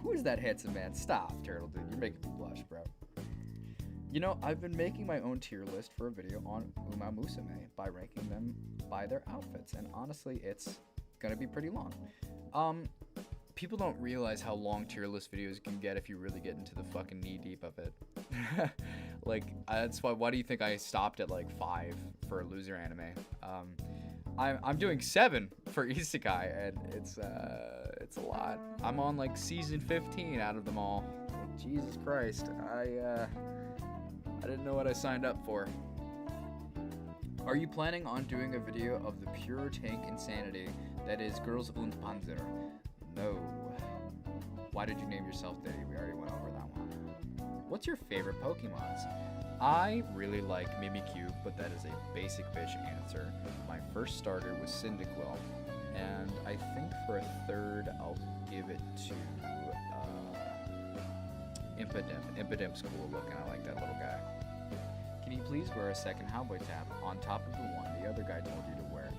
Who is that handsome man? Stop, Turtle Dude. You're making me blush, bro. You know, I've been making my own tier list for a video on Uma Musume by ranking them by their outfits, and honestly, it's gonna be pretty long. People don't realize how long tier list videos can get if you really get into the fucking knee deep of it. Like, that's why do you think I stopped at like 5 for Loser Anime? I'm doing 7 for Isekai, and it's a lot. I'm on like season 15 out of them all. Like, Jesus Christ, I didn't know what I signed up for. Are you planning on doing a video of the pure tank insanity that is Girls und Panzer? No. Why did you name yourself Diddy? We already went over that one. What's your favorite Pokemons? I really like Mimikyu, but that is a basic bitch answer. My first starter was Cyndaquil, and I think for a third I'll give it to Impidimp. Impidim's cool looking. I like that little guy. Can you please wear a second Howboy tab on top of the one the other guy told you to wear?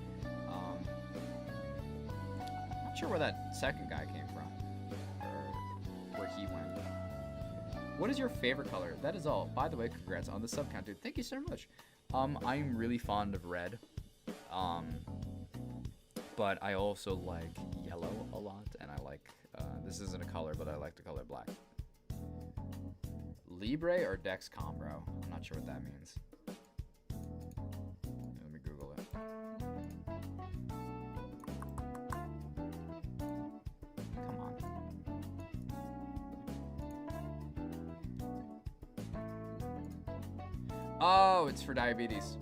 Not sure where that second guy came from, or where he went. What is your favorite color? That is all. By the way, congrats on the sub count, dude. Thank you so much. I'm really fond of red. But I also like yellow a lot, and I like, this isn't a color, but I like the color black. Libre or Dexcom, bro? I'm not sure what that means. Let me Google it. Come on. Oh, it's for diabetes.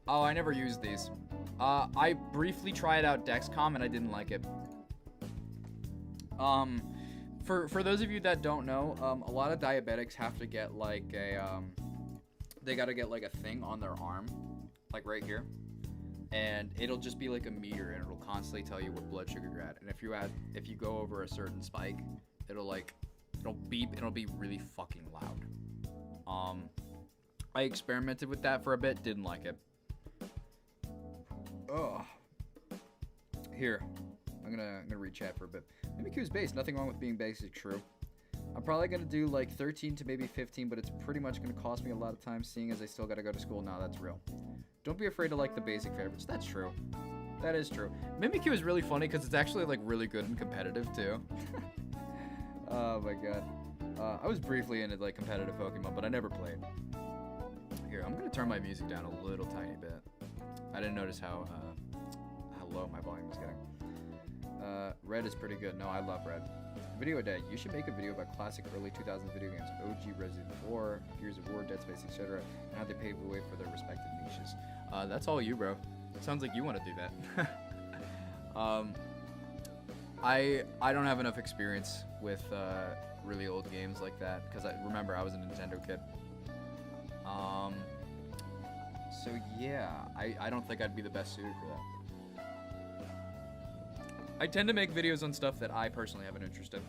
Oh, I never used these. I briefly tried out Dexcom and I didn't like it. For those of you that don't know, a lot of diabetics have to get like a, they gotta get like a thing on their arm, like right here. and it'll just be like a meter, and it'll constantly tell you what blood sugar you're at. And if you go over a certain spike, it'll beep, and it'll be really fucking loud. I experimented with that for a bit, didn't like it. Ugh. Here, I'm gonna read chat for a bit. MBQ is base. Nothing wrong with being basic. True. I'm probably gonna do like 13 to maybe 15, but it's pretty much gonna cost me a lot of time, seeing as I still gotta go to school now. That's real. Don't be afraid to like the basic favorites. That's true. That is true. Mimikyu is really funny because it's actually like really good and competitive too. Oh my god. I was briefly into like competitive Pokemon, but I never played. Here, I'm gonna turn my music down a little tiny bit. I didn't notice how low my volume was getting. Red is pretty good. No, I love Red. Video day. You should make a video about classic early 2000s video games, OG Resident Evil 4, Gears of War, Dead Space, etc., and how they paved the way for their respective niches. That's all you, bro. Sounds like you want to do that. I don't have enough experience with really old games like that because I remember I was a Nintendo kid. So yeah, I don't think I'd be the best suited for that. I tend to make videos on stuff that I personally have an interest in,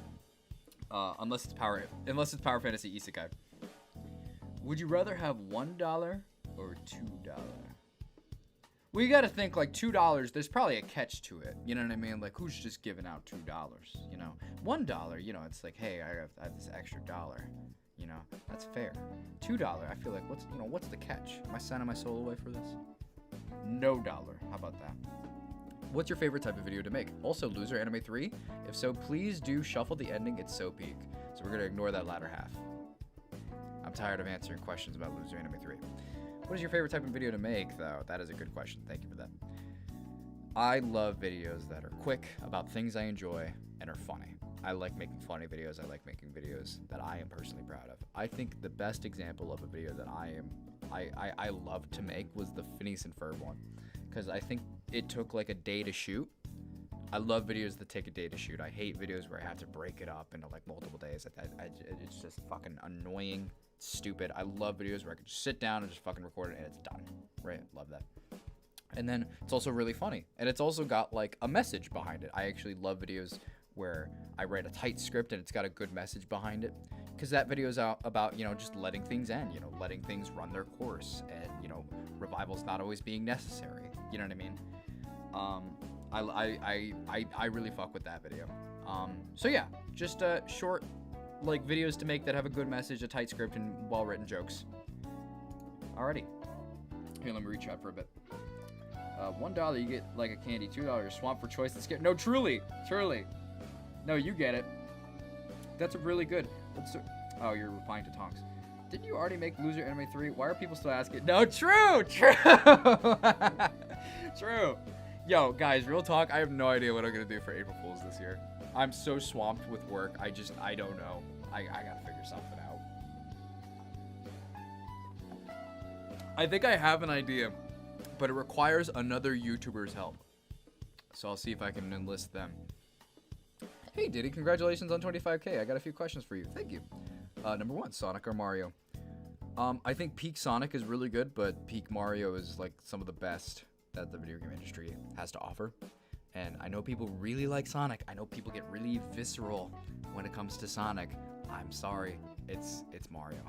unless it's Power Fantasy Isekai. Would you rather have $1 or $2? Well, you gotta think like $2. There's probably a catch to it. You know what I mean? Like, who's just giving out $2? You know, $1. You know, it's like, hey, I have this extra dollar. You know, that's fair. $2. I feel like what's the catch? Am I signing my soul away for this? No dollar. How about that? What's your favorite type of video to make? Also, Loser Anime 3? If so, please do shuffle the ending. It's so peak. So we're gonna ignore that latter half. I'm tired of answering questions about Loser Anime 3. What is your favorite type of video to make, though? That is a good question. Thank you for that. I love videos that are quick, about things I enjoy, and are funny. I like making funny videos. I like making videos that I am personally proud of. I think the best example of a video that I love to make was the Phineas and Ferb one, because I think it took like a day to shoot. I love videos that take a day to shoot. I hate videos where I have to break it up into like multiple days. It's just fucking annoying, stupid. I love videos where I can just sit down and just fucking record it and it's done. Right? Love that. And then it's also really funny. And it's also got like a message behind it. I actually love videos where I write a tight script and it's got a good message behind it. Because that video is about, you know, just letting things end, you know, letting things run their course. And, you know, revival's not always being necessary. You know what I mean? I really fuck with that video. So yeah, just short like videos to make that have a good message, a tight script, and well-written jokes. Alrighty. Here, let me reach out for a bit. $1 you get like a candy. $2 swamp for choice and scare. No, truly. No, you get it. That's a really good. Oh, you're replying to Tonks. Didn't you already make Loser Anime 3? Why are people still asking? No, true. True. Yo, guys, real talk. I have no idea what I'm gonna do for April Fools this year. I'm so swamped with work. I don't know. I gotta figure something out. I think I have an idea, but it requires another YouTuber's help. So I'll see if I can enlist them. Hey, Diddy, congratulations on 25K. I got a few questions for you. Thank you. Number 1, Sonic or Mario? I think peak Sonic is really good, but peak Mario is like some of the best that the video game industry has to offer. And I know people really like Sonic. I know people get really visceral when it comes to Sonic. I'm sorry, it's Mario.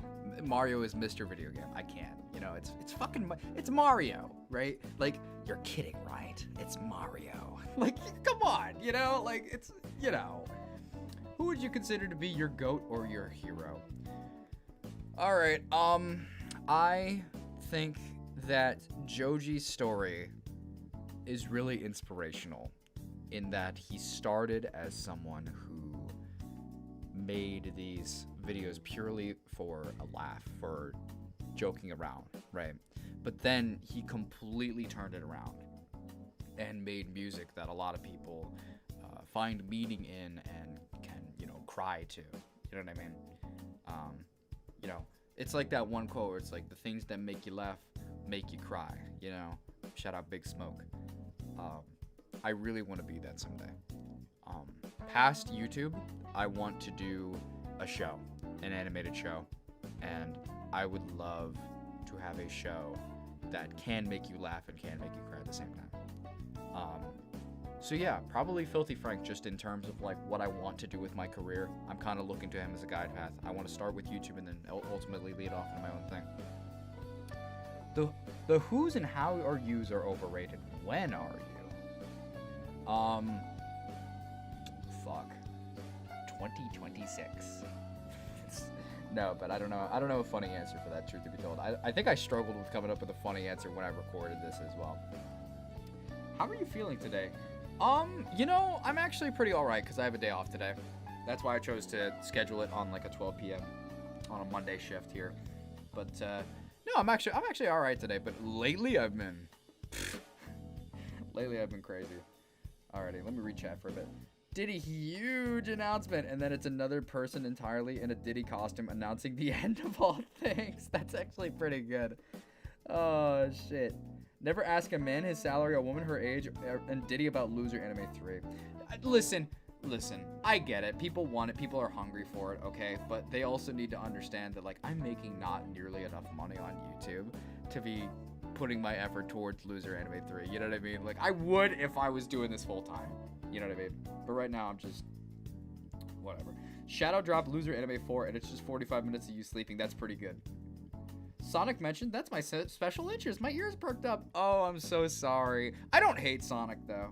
Mario is Mr. Video Game. I can't. You know, it's Mario, right? Like, you're kidding, right? It's Mario. Like, come on, you know? Like, it's, you know. Who would you consider to be your GOAT or your hero? All right, I think that Joji's story is really inspirational in that he started as someone who made these videos purely for a laugh, for joking around, right? But then he completely turned it around and made music that a lot of people find meaning in and can, you know, cry to. You know what I mean? You know, it's like that one quote where it's like, the things that make you laugh make you cry, you know? Shout out Big Smoke. I really want to be that someday. Past YouTube, I want to do a show, an animated show, and I would love to have a show that can make you laugh and can make you cry at the same time. So yeah, probably Filthy Frank, just in terms of like what I want to do with my career. I'm kind of looking to him as a guide path. I want to start with YouTube and then ultimately lead off into my own thing. The who's and how are yous are overrated. When are you? Fuck. 2026. No, but I don't know. I don't know a funny answer for that, truth to be told. I think I struggled with coming up with a funny answer when I recorded this as well. How are you feeling today? You know, I'm actually pretty alright because I have a day off today. That's why I chose to schedule it on like a 12 p.m. on a Monday shift here. But no, I'm actually alright today. But lately I've been crazy. Alrighty, let me read chat for a bit. Diddy huge announcement, and then it's another person entirely in a Diddy costume announcing the end of all things. That's actually pretty good. Oh shit. Never ask a man his salary, a woman her age, and Diddy about Loser Anime 3. Listen, I get it. People want it. People are hungry for it, okay? But they also need to understand that, like, I'm making not nearly enough money on YouTube to be putting my effort towards Loser Anime 3. You know what I mean? Like, I would if I was doing this full time. You know what I mean? But right now, I'm just... whatever. Shadow dropped Loser Anime 4, and it's just 45 minutes of you sleeping. That's pretty good. Sonic mentioned, that's my special interest. My ears perked up. Oh, I'm so sorry. I don't hate Sonic, though.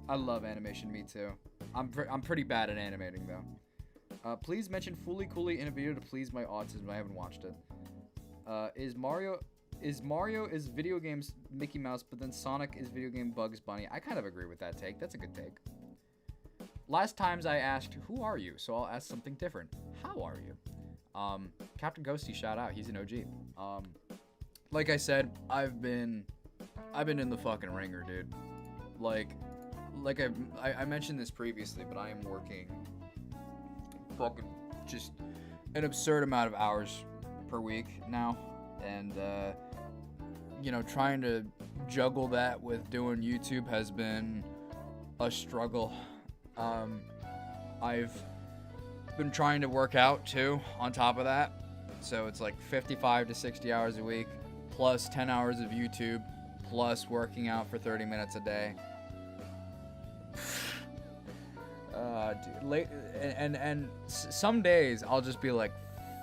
I love animation, me too. I'm pretty bad at animating, though. Please mention Fooly Cooly in a video to please my autism. I haven't watched it. Is Mario video games Mickey Mouse, but then Sonic is video game Bugs Bunny? I kind of agree with that take. That's a good take. Last times I asked, who are you? So I'll ask something different. How are you? Captain Ghosty, shout out. He's an OG. Like I said, I've been in the fucking ringer, dude. Like I mentioned this previously, but I am working fucking just an absurd amount of hours per week now, and you know, trying to juggle that with doing YouTube has been a struggle. I've been trying to work out too on top of that, so it's like 55 to 60 hours a week plus 10 hours of YouTube plus working out for 30 minutes a day. Dude, some days I'll just be like,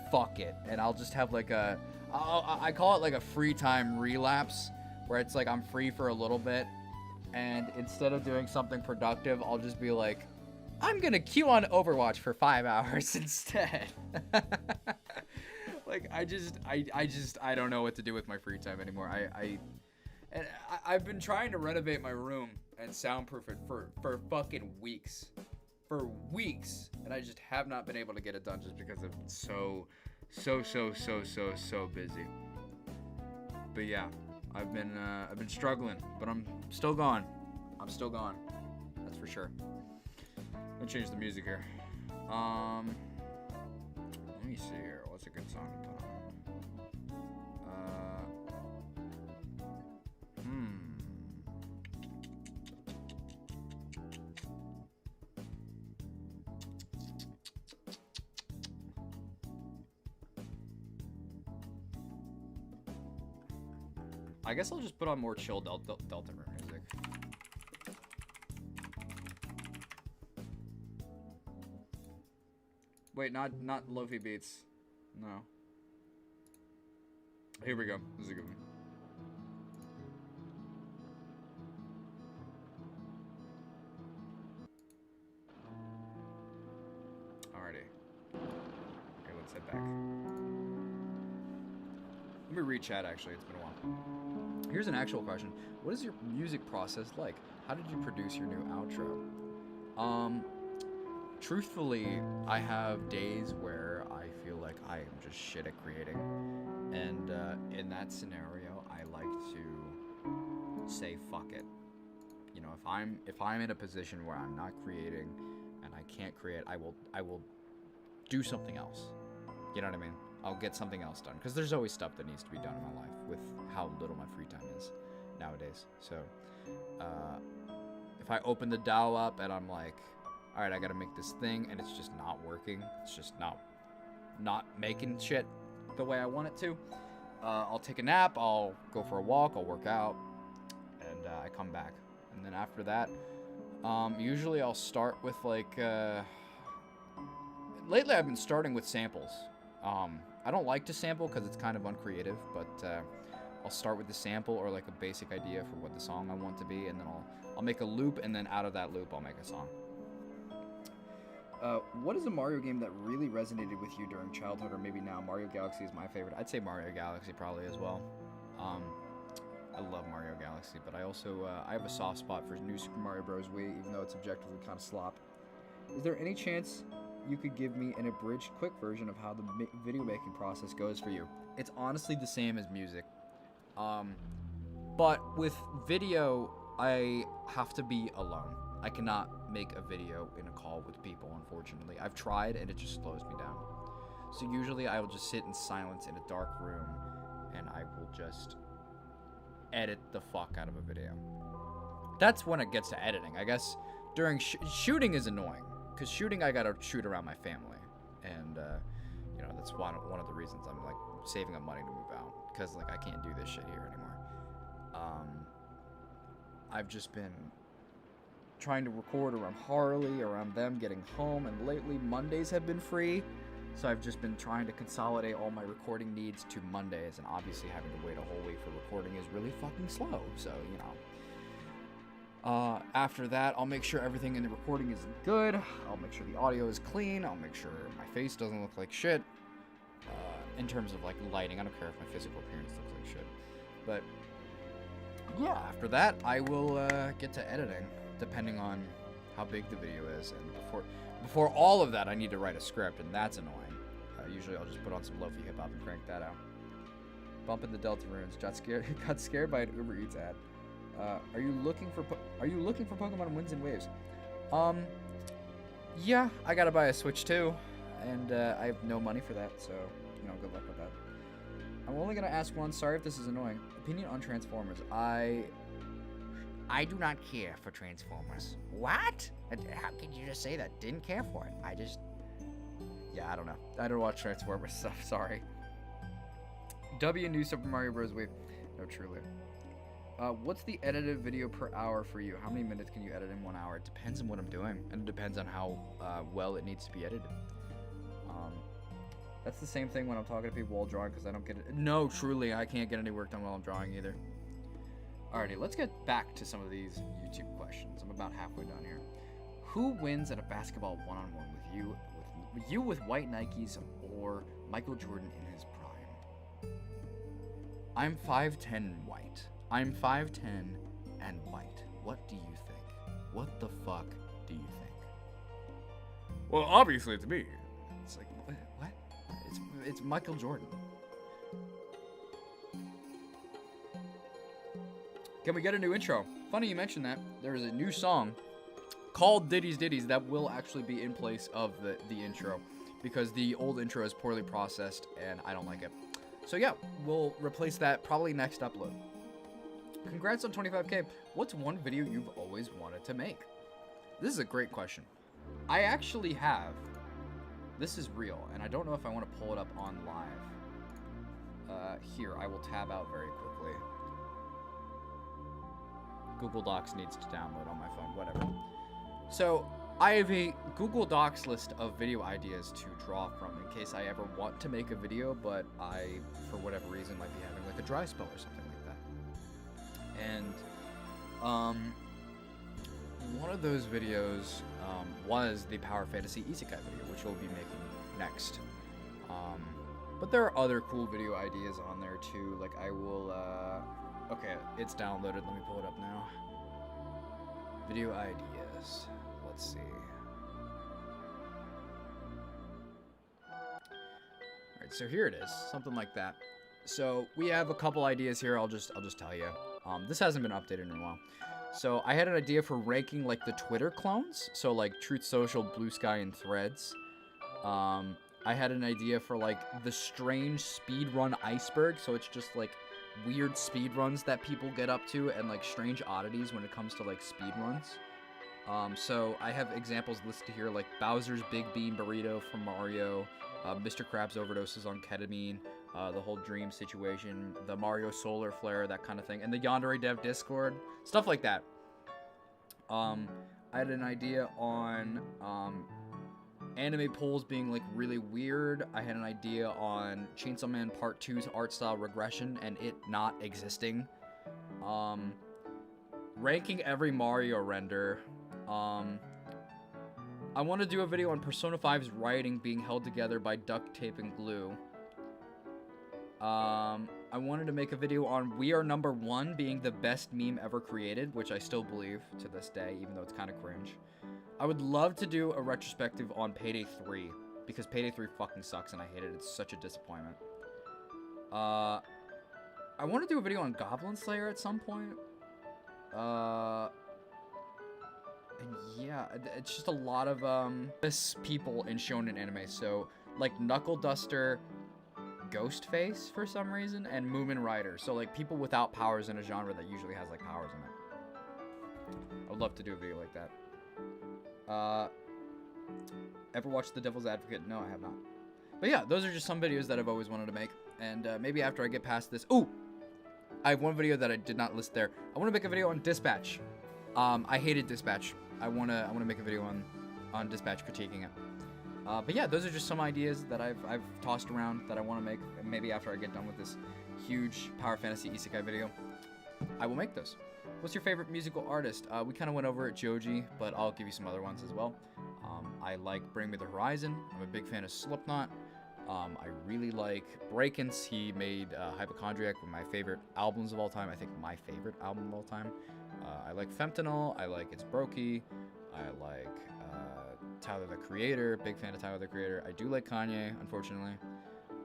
fuck it, and I'll just have like I call it like a free time relapse, where it's like I'm free for a little bit, and instead of doing something productive, I'll just be like, I'm gonna queue on Overwatch for 5 hours instead. Like, I don't know what to do with my free time anymore. I've been trying to renovate my room and soundproof it for fucking weeks. For weeks. And I just have not been able to get it done just because I'm so busy. But yeah, I've been struggling, but I'm still going. That's for sure. Let me change the music here. Let me see here. What's a good song to put on? I guess I'll just put on more chill Deltarune music. Wait, not Lofi Beats. No. Here we go. This is a good one. Alrighty. Okay, let's head back. Let me read chat, actually. It's been a while. Here's an actual question. What is your music process like? How did you produce your new outro? Truthfully, I have days where I feel like I am just shit at creating. And in that scenario, I like to say fuck it. You know, if I'm in a position where I'm not creating and I can't create, I will do something else. You know what I mean? I'll get something else done, because there's always stuff that needs to be done in my life with how little my free time is nowadays. So if I open the DAO up and I'm like, all right, I gotta make this thing, and it's just not working, it's just not making shit the way I want it to, I'll take a nap, I'll go for a walk, I'll work out, and I come back. And then after that, usually I'll start with like, lately I've been starting with samples. I don't like to sample because it's kind of uncreative, but I'll start with the sample or like a basic idea for what the song I want to be, and then I'll make a loop, and then out of that loop I'll make a song. What is a Mario game that really resonated with you during childhood or maybe now? Mario Galaxy is my favorite. I'd say Mario Galaxy probably as well. I love Mario Galaxy, but I also I have a soft spot for New Super Mario Bros. Wii, even though it's objectively kind of slop. Is there any chance you could give me an abridged quick version of how the video making process goes for you? It's honestly the same as music. But with video, I have to be alone. I cannot make a video in a call with people, unfortunately. I've tried, and it just slows me down. So usually I will just sit in silence in a dark room, and I will just edit the fuck out of a video. That's when it gets to editing. I guess during shooting is annoying, because shooting I gotta shoot around my family, and you know, that's one of the reasons I'm like saving up money to move out, because like I can't do this shit here anymore. I've just been trying to record around Harley, around them getting home, and lately Mondays have been free, so I've just been trying to consolidate all my recording needs to Mondays, and obviously having to wait a whole week for recording is really fucking slow, so you know. After that, I'll make sure everything in the recording is good, I'll make sure the audio is clean, I'll make sure my face doesn't look like shit, in terms of like lighting. I don't care if my physical appearance looks like shit, but yeah, after that I will get to editing, depending on how big the video is, and before all of that I need to write a script, and that's annoying. Usually I'll just put on some lo-fi hip-hop and crank that out. Bumping the Deltarunes, got scared by an Uber Eats ad. Are you looking for Pokemon Winds and Waves? Yeah, I gotta buy a Switch too, and I have no money for that, so you know, good luck with that. I'm only gonna ask one. Sorry if this is annoying. Opinion on Transformers. I do not care for Transformers. What? How could you just say that? Didn't care for it. Yeah, I don't know. I don't watch Transformers stuff. Sorry. W New Super Mario Bros. Wave. No, truly. What's the edited video per hour for you? How many minutes can you edit in 1 hour? It depends on what I'm doing, and it depends on how well it needs to be edited. That's the same thing when I'm talking to people while drawing, because I don't get it. No, truly, I can't get any work done while I'm drawing either. Alrighty, let's get back to some of these YouTube questions. I'm about halfway done here. Who wins at a basketball one-on-one with you with white Nikes or Michael Jordan in his prime? I'm 5'10" white. I'm 5'10" and white. What do you think? What the fuck do you think? Well, obviously it's me. It's like, what? It's Michael Jordan. Can we get a new intro? Funny you mentioned that. There is a new song called Ditties Ditties that will actually be in place of the intro, because the old intro is poorly processed and I don't like it. So yeah, we'll replace that probably next upload. Congrats on 25K. What's one video you've always wanted to make? This is a great question. I actually have. This is real, and I don't know if I want to pull it up on live. Here, I will tab out very quickly. Google Docs needs to download on my phone, whatever. So, I have a Google Docs list of video ideas to draw from in case I ever want to make a video, but I, for whatever reason, might be having like a dry spell or something like that. And, one of those videos was the Power Fantasy Isekai video, which we'll be making next. But there are other cool video ideas on there too. Like I will, okay, it's downloaded. Let me pull it up now. Video ideas. Let's see. Alright, so here it is. Something like that. So we have a couple ideas here. I'll just tell you. This hasn't been updated in a while. So I had an idea for ranking like the Twitter clones, so like Truth Social, Blue Sky, and Threads. I had an idea for like the strange speedrun iceberg, so it's just like weird speedruns that people get up to and like strange oddities when it comes to like speedruns. So I have examples listed here like Bowser's Big Bean Burrito from Mario, Mr. Krabs overdoses on ketamine, the whole Dream situation, the Mario Solar Flare, that kind of thing, and the Yandere Dev Discord, stuff like that. I had an idea on anime polls being like really weird. I had an idea on Chainsaw Man Part 2's art style regression and it not existing. Ranking every Mario render. I want to do a video on Persona 5's writing being held together by duct tape and glue. I wanted to make a video on We Are Number One being the best meme ever created, which I still believe to this day, even though it's kind of cringe. I would love to do a retrospective on Payday 3, because Payday 3 fucking sucks and I hate it. It's such a disappointment. I want to do a video on Goblin Slayer at some point. And yeah, it's just a lot of people in shonen anime. So like Knuckle Duster, Ghostface for some reason, and Moomin Rider. So like people without powers in a genre that usually has like powers in it. I would love to do a video like that. Ever watched The Devil's Advocate? No, I have not. But yeah, those are just some videos that I've always wanted to make. And maybe after I get past this... Ooh! I have one video that I did not list there. I want to make a video on Dispatch. I hated Dispatch. I wanna make a video on Dispatch critiquing it. But yeah, those are just some ideas that I've tossed around that I want to make. And maybe after I get done with this huge Power Fantasy Isekai video, I will make those. What's your favorite musical artist? We kind of went over it, Joji, but I'll give you some other ones as well. I like Bring Me the Horizon. I'm a big fan of Slipknot. I really like Breakins. He made Hypochondriac, one of my favorite albums of all time. I think my favorite album of all time. I like Fentanyl. I like It's Brokey. I like Tyler the Creator. Big fan of Tyler the Creator. I do like Kanye, unfortunately.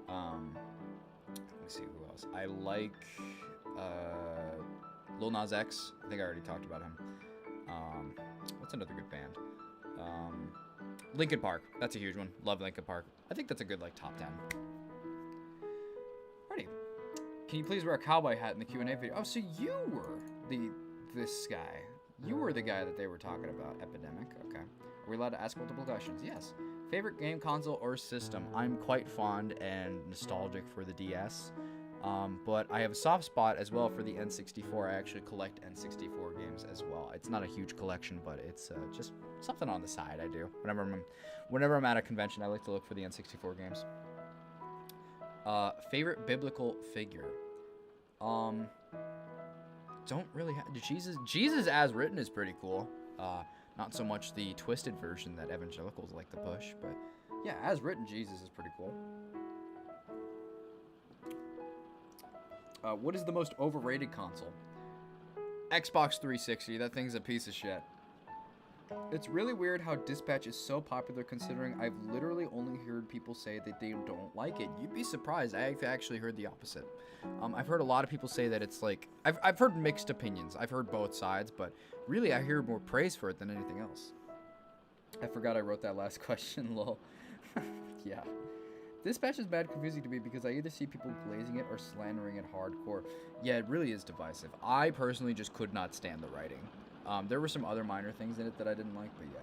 Let me see who else. I like Lil Nas X. I think I already talked about him. What's another good band? Linkin Park. That's a huge one. Love Linkin Park. I think that's a good like top 10. Alrighty. Can you please wear a cowboy hat in the Q&A video? Oh, so you were this guy. You were the guy that they were talking about. Epidemic. Okay. Are we allowed to ask multiple questions? Yes. Favorite game console or system? I'm quite fond and nostalgic for the DS. But I have a soft spot as well for the N64. I actually collect N64 games as well. It's not a huge collection, but it's just something on the side I do. Whenever I'm at a convention, I like to look for the N64 games. Favorite biblical figure? Don't really have... Jesus as written is pretty cool. Not so much the twisted version that evangelicals like to push, but yeah, as written, Jesus is pretty cool. What is the most overrated console? Xbox 360. That thing's a piece of shit. It's really weird how Dispatch is so popular considering I've literally only heard people say that they don't like it. You'd be surprised. I've actually heard the opposite. I've heard a lot of people say that it's like... I've heard mixed opinions. I've heard both sides, but really I hear more praise for it than anything else. I forgot I wrote that last question, lol. Yeah. Dispatch is bad confusing to me because I either see people glazing it or slandering it hardcore. Yeah, it really is divisive. I personally just could not stand the writing. There were some other minor things in it that I didn't like, but yeah.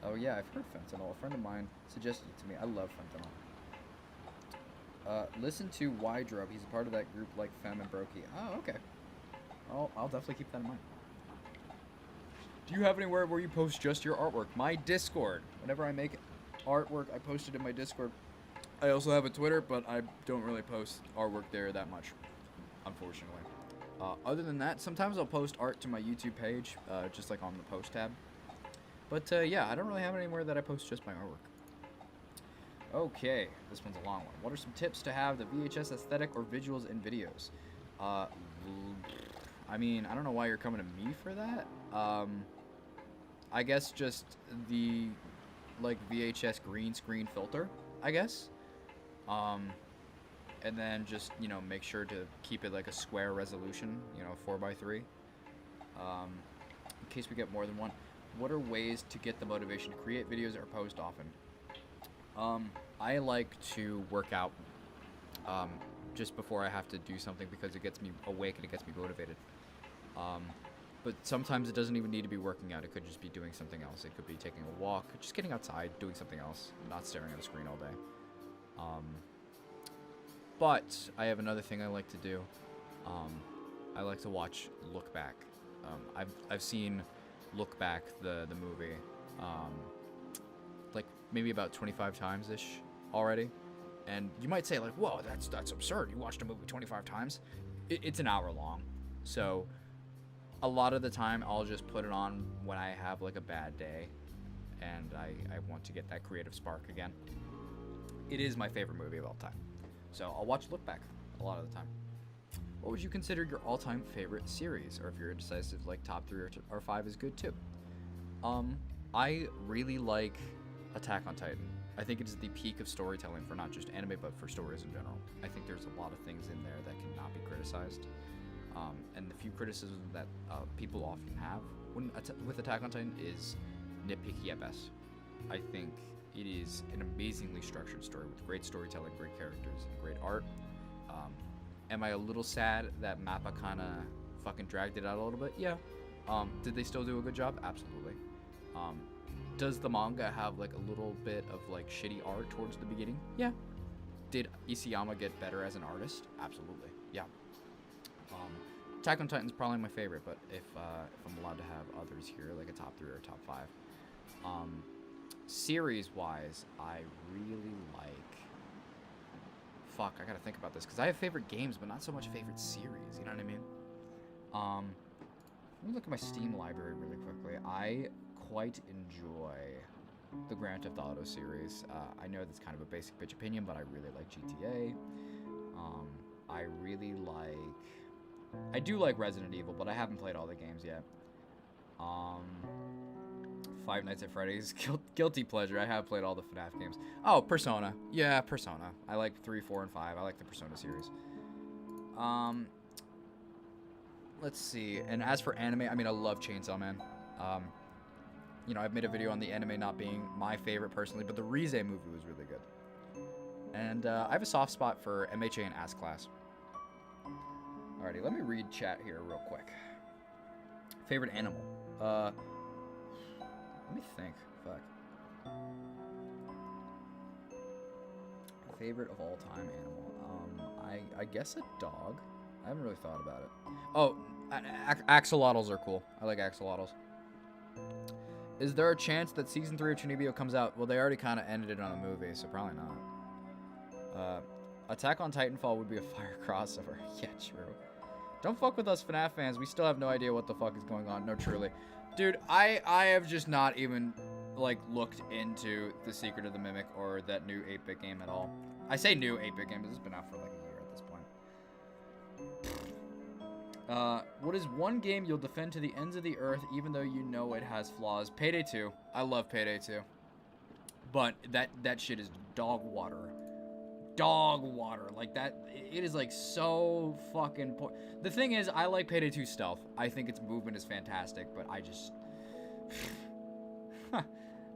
Oh yeah, I've heard Fentanyl. A friend of mine suggested it to me. I love Fentanyl. Listen to Ydrub. He's a part of that group like Fem and Brokey. Oh, okay. I'll definitely keep that in mind. Do you have anywhere where you post just your artwork? My Discord. Whenever I make artwork, I post it in my Discord. I also have a Twitter, but I don't really post artwork there that much, unfortunately. Other than that, sometimes I'll post art to my YouTube page, just like on the post tab. But yeah, I don't really have anywhere that I post just my artwork. Okay, this one's a long one. What are some tips to have the VHS aesthetic or visuals in videos? I mean, I don't know why you're coming to me for that. I guess just the like VHS green screen filter, I guess. And then just, you know, make sure to keep it like a square resolution, you know, 4:3. In case we get more than one. What are ways to get the motivation to create videos or post often? I like to work out just before I have to do something because it gets me awake and it gets me motivated. But sometimes it doesn't even need to be working out. It could just be doing something else. It could be taking a walk, just getting outside, doing something else, not staring at a screen all day. But I have another thing I like to do. I like to watch Look Back. I've seen Look Back, the movie, like maybe about 25 times ish already. And you might say like, whoa, that's absurd. You watched a movie 25 times? It's an hour long. So a lot of the time I'll just put it on when I have like a bad day and I want to get that creative spark again. It is my favorite movie of all time. So I'll watch Look Back a lot of the time. What would you consider your all-time favorite series? Or if you're indecisive, like top 3 or 5 is good too. I really like Attack on Titan. I think it is the peak of storytelling for not just anime, but for stories in general. I think there's a lot of things in there that cannot be criticized. And the few criticisms that people often have with Attack on Titan is nitpicky at best. I think it is an amazingly structured story with great storytelling, great characters, and great art. Am I a little sad that Mappa kind of fucking dragged it out a little bit? Yeah. Did they still do a good job? Absolutely. Does the manga have like a little bit of like shitty art towards the beginning? Yeah. Did Isayama get better as an artist? Absolutely. Yeah. Attack on Titan's probably my favorite, but if I'm allowed to have others here, like a top 3 or a top 5. Series-wise, I really like... Fuck, I gotta think about this, because I have favorite games, but not so much favorite series, you know what I mean? Let me look at my Steam library really quickly. I quite enjoy the Grand Theft Auto series. I know that's kind of a basic bitch opinion, but I really like GTA. I really like... I do like Resident Evil, but I haven't played all the games yet. Five Nights at Freddy's. Guilty pleasure. I have played all the FNAF games. Oh, Persona. Yeah, Persona. I like 3, 4, and 5. I like the Persona series. Let's see. And as for anime, I mean, I love Chainsaw Man. You know, I've made a video on the anime not being my favorite personally, but the Rize movie was really good. And I have a soft spot for MHA and Ass Class. Alrighty, let me read chat here real quick. Favorite animal? Let me think. Fuck. Favorite of all time animal? I guess a dog. I haven't really thought about it. Oh, axolotls are cool. I like axolotls. Is there a chance that season 3 of Chunibyo comes out? Well, they already kind of ended it on the movie, so probably not. Attack on Titanfall would be a fire crossover. Yeah, true. Don't fuck with us FNAF fans. We still have no idea what the fuck is going on. No, truly. Dude, I have just not even, like, looked into The Secret of the Mimic or that new 8-bit game at all. I say new 8-bit game, but it's been out for, like, a year at this point. What is one game you'll defend to the ends of the earth even though you know it has flaws? Payday 2. I love Payday 2. But that shit is dog water. Dog water. Like, that, it is, like, so fucking... The thing is, I like Payday 2 stealth. I think its movement is fantastic, but I just...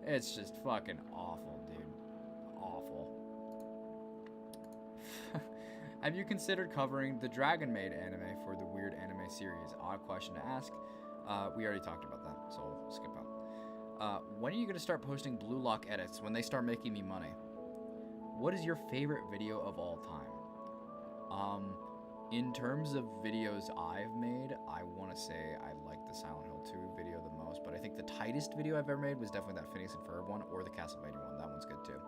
It's just fucking awful, dude. Awful. Have you considered covering the Dragon Maid anime for the Weird Anime series? Odd question to ask. We already talked about that, so we'll skip out. When are you going to start posting Blue Lock edits? When they start making me money. What is your favorite video of all time? In terms of videos I've made, I want to say I like the Silent Hill 2 video the most, but I think the tightest video I've ever made was definitely that Phineas and Ferb one, or the Castlevania one. That one's good too.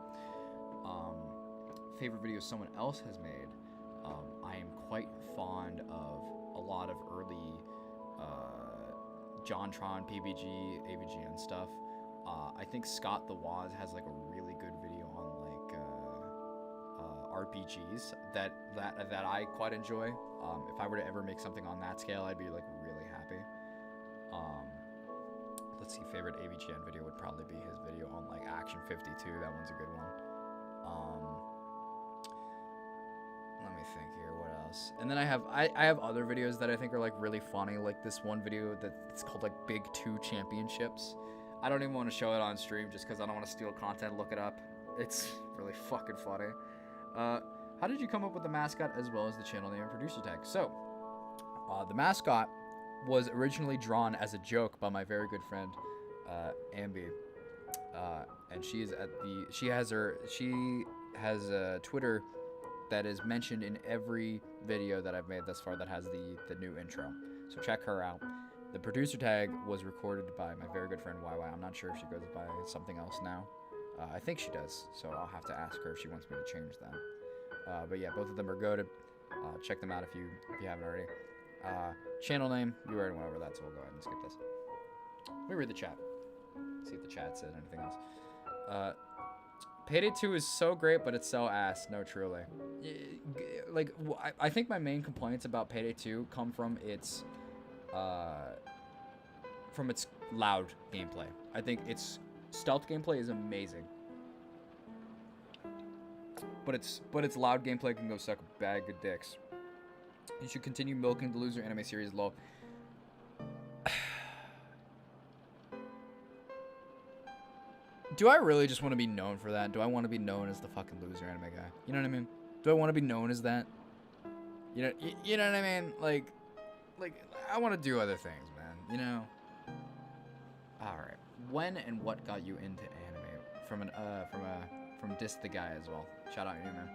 Favorite video someone else has made. I am quite fond of a lot of early JonTron, PBG, AVGN stuff. I think Scott the Woz has like a really good video on RPGs that I quite enjoy. If I were to ever make something on that scale, I'd be like really happy. Let's see, favorite AVGN video would probably be his video on like Action 52. That one's a good one. Let me think here, what else? And then I have other videos that I think are like really funny, like this one video that's called like Big 2 Championships. I don't even want to show it on stream just because I don't want to steal content. Look it up. It's really fucking funny. How did you come up with the mascot as well as the channel name and producer tag? So, the mascot was originally drawn as a joke by my very good friend, Ambi. And she has a Twitter that is mentioned in every video that I've made thus far that has the new intro. So check her out. The producer tag was recorded by my very good friend YY. I'm not sure if she goes by something else now. I think she does, so I'll have to ask her if she wants me to change that. But yeah, both of them are goated. Check them out if you haven't already. Channel name, you already went over that, so we'll go ahead and skip this. Let me read the chat. See if the chat said anything else. Payday 2 is so great, but it's so ass. No, truly. Like, I think my main complaints about Payday 2 come from its loud gameplay. I think its stealth gameplay is amazing, but its loud gameplay can go suck a bag of dicks. You should continue milking the loser anime series, lol. Do I really just want to be known for that? Do I want to be known as the fucking loser anime guy? You know what I mean? Do I want to be known as that? You know what I mean? Like I want to do other things, man. You know. All right. When and what got you into anime? From Dis the Guy as well. Shout out you, man.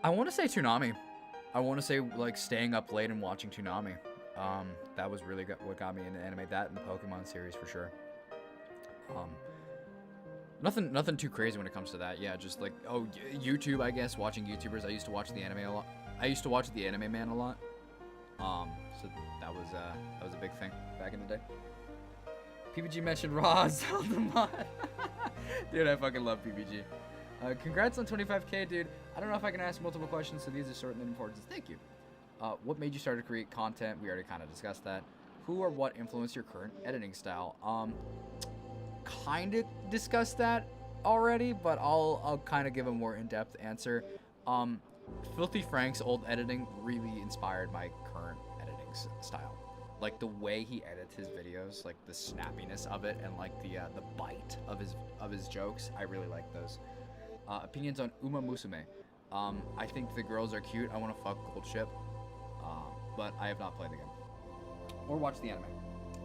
I want to say Toonami. I want to say like staying up late and watching Toonami. That was really what got me into anime. That and the Pokemon series for sure. Nothing too crazy when it comes to that. Yeah, just like YouTube, I guess. Watching YouTubers. I used to watch the anime a lot. I used to watch the Anime Man a lot. So that was a big thing back in the day. PBG mentioned Raw Zelda mod. Dude, I fucking love PBG. Congrats on 25K, dude. I don't know if I can ask multiple questions, so these are short and important. Thank you. What made you start to create content? We already kind of discussed that. Who or what influenced your current editing style? Kind of discussed that already, but I'll kind of give a more in-depth answer. Filthy Frank's old editing really inspired my current editing style. Like the way he edits his videos, like the snappiness of it, and like the bite of his jokes. I really like those. Opinions on Uma Musume. I think the girls are cute. I want to fuck Gold Ship, but I have not played the game or watched the anime.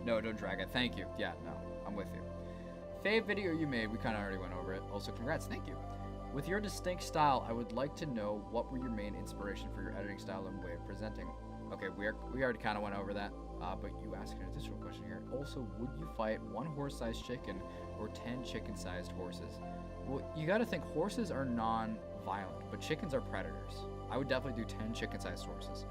No, don't drag it. Thank you. Yeah, no, I'm with you. Fave video you made. We kind of already went over it. Also, congrats. Thank you. With your distinct style, I would like to know what were your main inspiration for your editing style and way of presenting. Okay, we already kind of went over that, but you asked an additional question here. Also, would you fight one horse-sized chicken or 10 chicken-sized horses? Well, you got to think horses are non-violent, but chickens are predators. I would definitely do 10 chicken-sized horses.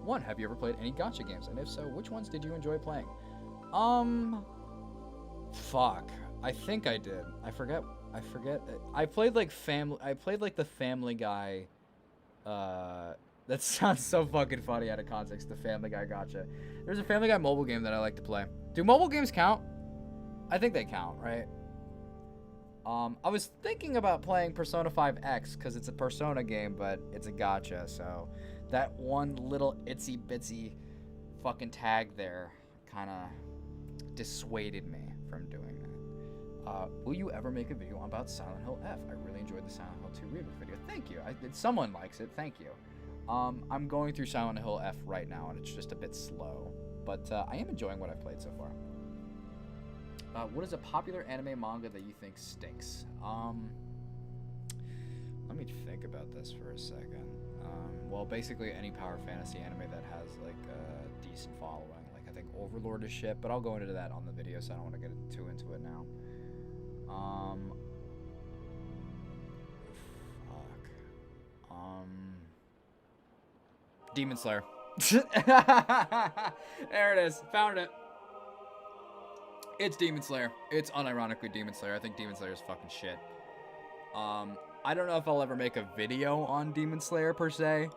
1. Have you ever played any gacha games? And if so, which ones did you enjoy playing? Fuck. I think I did. I forget. I played like the Family Guy. That sounds so fucking funny out of context. The Family Guy gacha. There's a Family Guy mobile game that I like to play. Do mobile games count? I think they count, right? I was thinking about playing Persona 5 X because it's a Persona game, but it's a gacha, so that one little itsy bitsy fucking tag there kind of dissuaded me from doing that. Will you ever make a video about Silent Hill F? I really enjoyed the Silent Hill 2 reboot video. Thank you. Someone likes it. Thank you. I'm going through Silent Hill F right now, and it's just a bit slow, but I am enjoying what I've played so far. What is a popular anime manga that you think stinks? Let me think about this for a second. Well, basically any power fantasy anime that has like a decent following. Like I think Overlord is shit, but I'll go into that on the video, so I don't want to get too into it now. Demon Slayer. There it is. Found it. It's Demon Slayer. It's unironically Demon Slayer. I think Demon Slayer is fucking shit. I don't know if I'll ever make a video on Demon Slayer per se.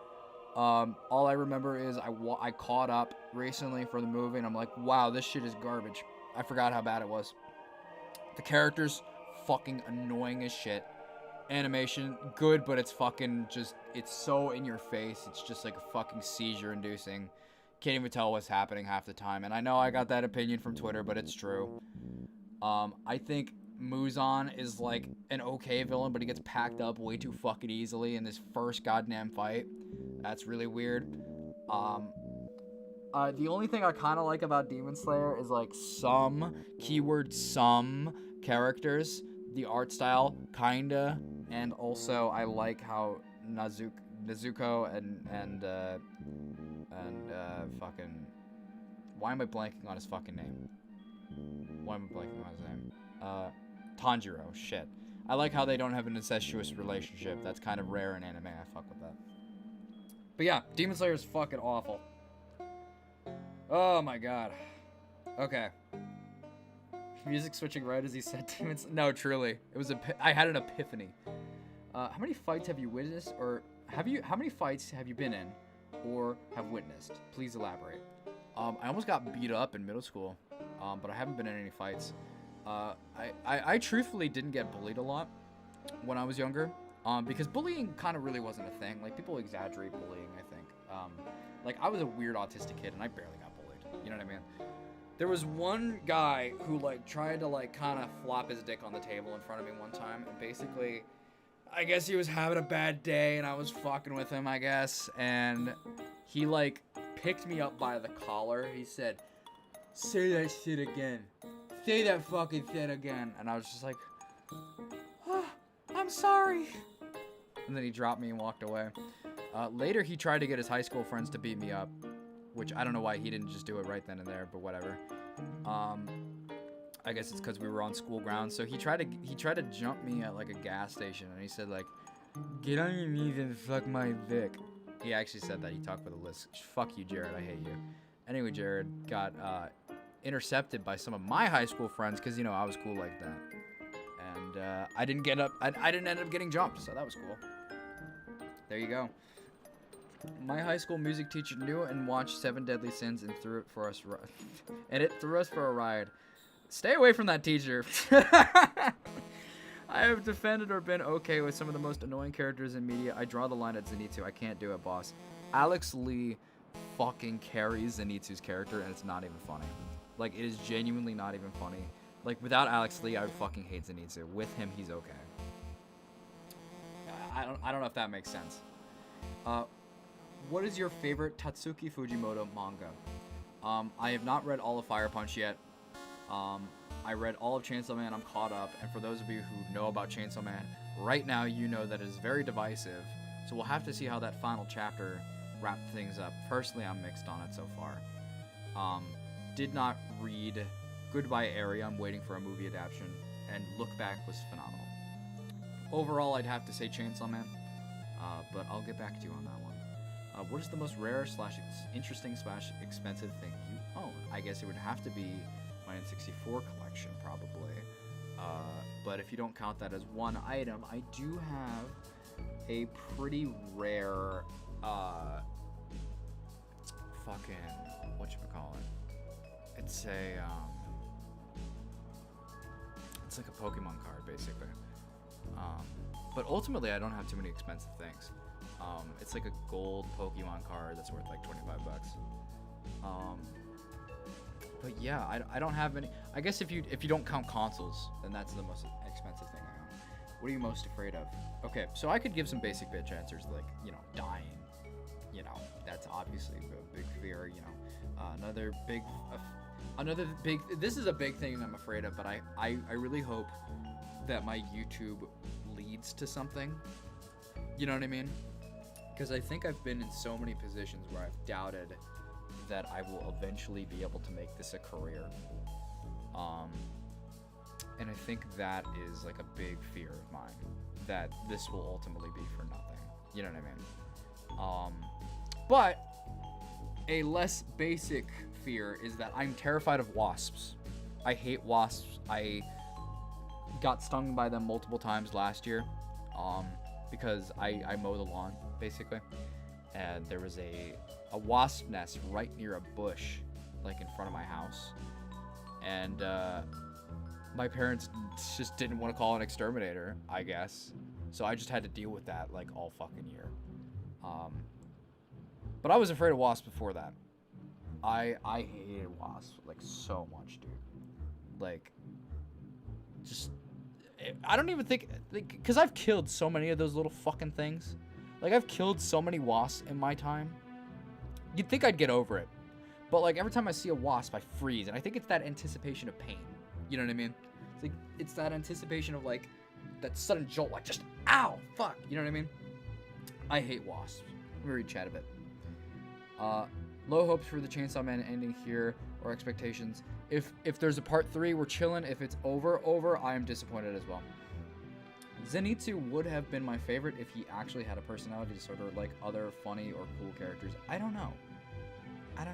All I remember is I caught up recently for the movie, and I'm like, wow, this shit is garbage. I forgot how bad it was. The characters, fucking annoying as shit. Animation, good, but it's fucking just, it's so in your face. It's just like a fucking seizure inducing. Can't even tell what's happening half the time. And I know I got that opinion from Twitter, but it's true. I think Muzan is like an okay villain, but he gets packed up way too fucking easily in this first goddamn fight. That's really weird. The only thing I kind of like about Demon Slayer is like some, keyword some, characters the art style, kinda, and also I like how Nezuko and fucking, why am I blanking on his fucking name? Why am I blanking on his name? Tanjiro, shit. I like how they don't have an incestuous relationship. That's kind of rare in anime. I fuck with that. But yeah, Demon Slayer is fucking awful. Oh my god. Okay. Music switching right as he said Demons. No, truly, it was I had an epiphany. How many fights have you witnessed, or how many fights have you been in, or have witnessed? Please elaborate. I almost got beat up in middle school, but I haven't been in any fights. I truthfully didn't get bullied a lot when I was younger, because bullying kind of really wasn't a thing. Like, people exaggerate bullying, I think. Like, I was a weird autistic kid, and I barely got bullied. You know what I mean? There was one guy who, like, tried to, like, kind of flop his dick on the table in front of me one time, and basically, I guess he was having a bad day, and I was fucking with him, I guess, and he, like, picked me up by the collar. He said, "Say that shit again. Say that fucking shit again." And I was just like, "Oh, I'm sorry." And then he dropped me and walked away. Later, he tried to get his high school friends to beat me up, which I don't know why he didn't just do it right then and there, but whatever. I guess it's because we were on school grounds. So he tried to jump me at like a gas station, and he said like, "Get on your knees and suck my dick." He actually said that. He talked with a list. Fuck you, Jared. I hate you. Anyway, Jared got intercepted by some of my high school friends because, you know, I was cool like that, and I didn't end up getting jumped, so that was cool. There you go. My high school music teacher knew and watched Seven Deadly Sins and threw it for us, and it threw us for a ride. Stay away from that teacher. I have defended or been okay with some of the most annoying characters in media. I draw the line at Zenitsu. I can't do it, boss. Alex Lee fucking carries Zenitsu's character, and it's not even funny. Like, it is genuinely not even funny. Like, without Alex Lee, I would fucking hate Zenitsu. With him, he's okay. I don't know if that makes sense. What is your favorite Tatsuki Fujimoto manga? I have not read all of Fire Punch yet. I read all of Chainsaw Man. I'm caught up. And for those of you who know about Chainsaw Man, right now you know that it is very divisive. So we'll have to see how that final chapter wrapped things up. Personally, I'm mixed on it so far. Did not read Goodbye Area. I'm waiting for a movie adaptation. And Look Back was phenomenal. Overall, I'd have to say Chainsaw Man. But I'll get back to you on that one. What is the most rare / interesting / expensive thing you own? I guess it would have to be my N64 collection, probably. But if you don't count that as one item, I do have a pretty rare, fucking, whatchamacallit? It's it's like a Pokemon card, basically. But ultimately, I don't have too many expensive things. It's like a gold Pokemon card that's worth like $25. But yeah, I don't have any. I guess if you don't count consoles, then that's the most expensive thing I own. What are you most afraid of? Okay, so I could give some basic bitch answers like, you know, dying. You know, that's obviously a big fear. You know, another big. This is a big thing I'm afraid of, but I really hope that my YouTube leads to something. You know what I mean? Because I think I've been in so many positions where I've doubted that I will eventually be able to make this a career. And I think that is like a big fear of mine, that this will ultimately be for nothing. You know what I mean? But a less basic fear is that I'm terrified of wasps. I hate wasps. I got stung by them multiple times last year, because I mow the lawn, basically. And there was a wasp nest right near a bush, like in front of my house. And my parents just didn't want to call an exterminator, I guess. So I just had to deal with that like all fucking year. But I was afraid of wasps before that. I hated wasps like so much, dude. Like, just, I don't even think, like, because I've killed so many of those little fucking things. Like, I've killed so many wasps in my time. You'd think I'd get over it. But, like, every time I see a wasp, I freeze. And I think it's that anticipation of pain. You know what I mean? It's that anticipation of like that sudden jolt, like just ow, fuck. You know what I mean? I hate wasps. Let me read chat a bit. Low hopes for the Chainsaw Man ending here, or expectations. If there's a part 3, we're chilling. If it's over, I am disappointed as well. Zenitsu would have been my favorite if he actually had a personality disorder like other funny or cool characters. I don't know if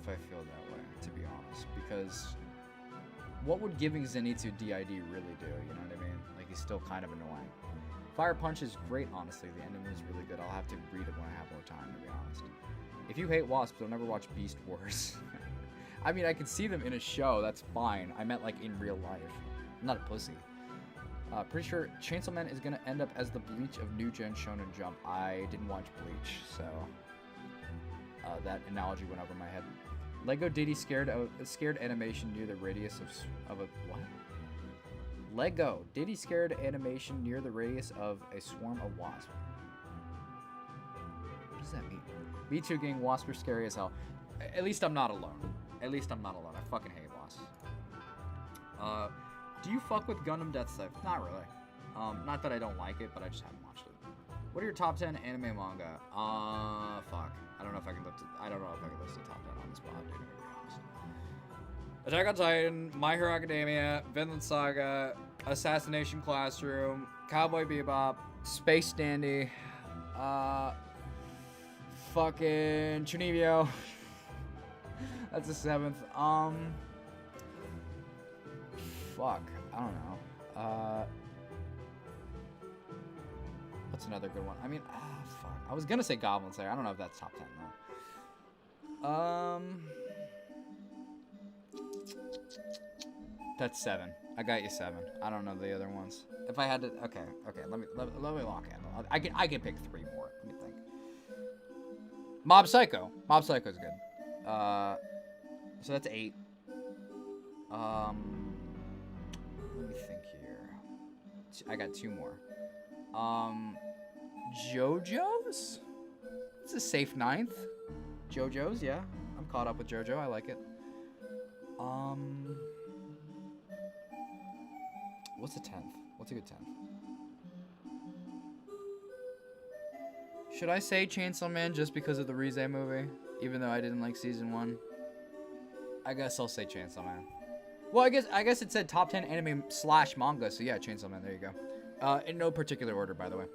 I feel that way, to be honest, because what would giving Zenitsu DID really do? You know what I mean? Like, he's still kind of annoying. Fire Punch is great, honestly. The ending is really good. I'll have to read it when I have more time, to be honest. If you hate wasps, don't ever watch Beast Wars. I mean, I could see them in a show. That's fine. I meant, like, in real life. I'm not a pussy. Pretty sure Chainsaw Man is going to end up as the Bleach of New Gen Shonen Jump. I didn't watch Bleach, so that analogy went over my head. Lego Diddy scared animation near the radius of a what? Lego Diddy scared animation near the radius of a swarm of wasps. What does that mean? Me too, gang. Wasps are scary as hell. At least I'm not alone. I fucking hate wasps. Do you fuck with Gundam Death Scythe? Not really. Not that I don't like it, but I just haven't watched it. What are your top 10 anime and manga? Fuck. I don't know if I can list the top 10 on the spot, dude. To be honest. Attack on Titan, My Hero Academia, Vinland Saga, Assassination Classroom, Cowboy Bebop, Space Dandy, fucking Chunibyo. That's the 7th. Fuck. I don't know. What's another good one? I mean, fuck. I was gonna say Goblin Slayer. I don't know if that's top 10 though. That's 7. I got you 7. I don't know the other ones. If I had to, okay. Let me lock in. I can pick 3 more. Let me think. Mob Psycho. Mob Psycho's good. So that's 8. Let me think here. I got 2 more. JoJo's? It's a safe 9th. JoJo's, yeah. I'm caught up with JoJo. I like it. What's a 10th? What's a good 10th? Should I say Chainsaw Man just because of the Rize movie? Even though I didn't like season 1? I guess I'll say Chainsaw Man. Well, I guess it said top 10 anime / manga, so yeah, Chainsaw Man, there you go. In no particular order, by the way.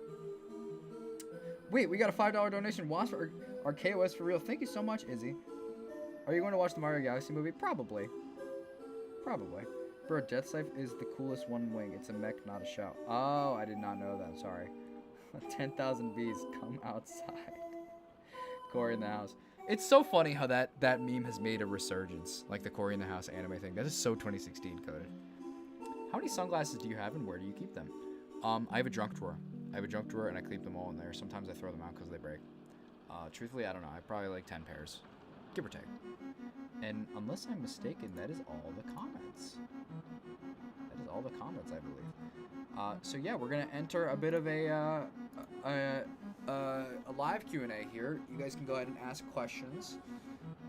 Wait, we got a $5 donation. Wasp or KOS for real. Thank you so much, Izzy. Are you going to watch the Mario Galaxy movie? Probably. Bro, Death Scythe is the coolest one wing. It's a mech, not a shout. Oh, I did not know that. Sorry. 10,000 bees come outside. Corey in the house. It's so funny how that meme has made a resurgence, like the Corey in the House anime thing. That is so 2016 coded. How many sunglasses do you have and where do you keep them? I have a junk drawer. And I keep them all in there. Sometimes I throw them out because they break. Truthfully, I don't know. I have probably like 10 pairs, give or take. And unless I'm mistaken, that is all the comments. I believe. So yeah, we're gonna enter a bit of a live Q&A here. You guys can go ahead and ask questions.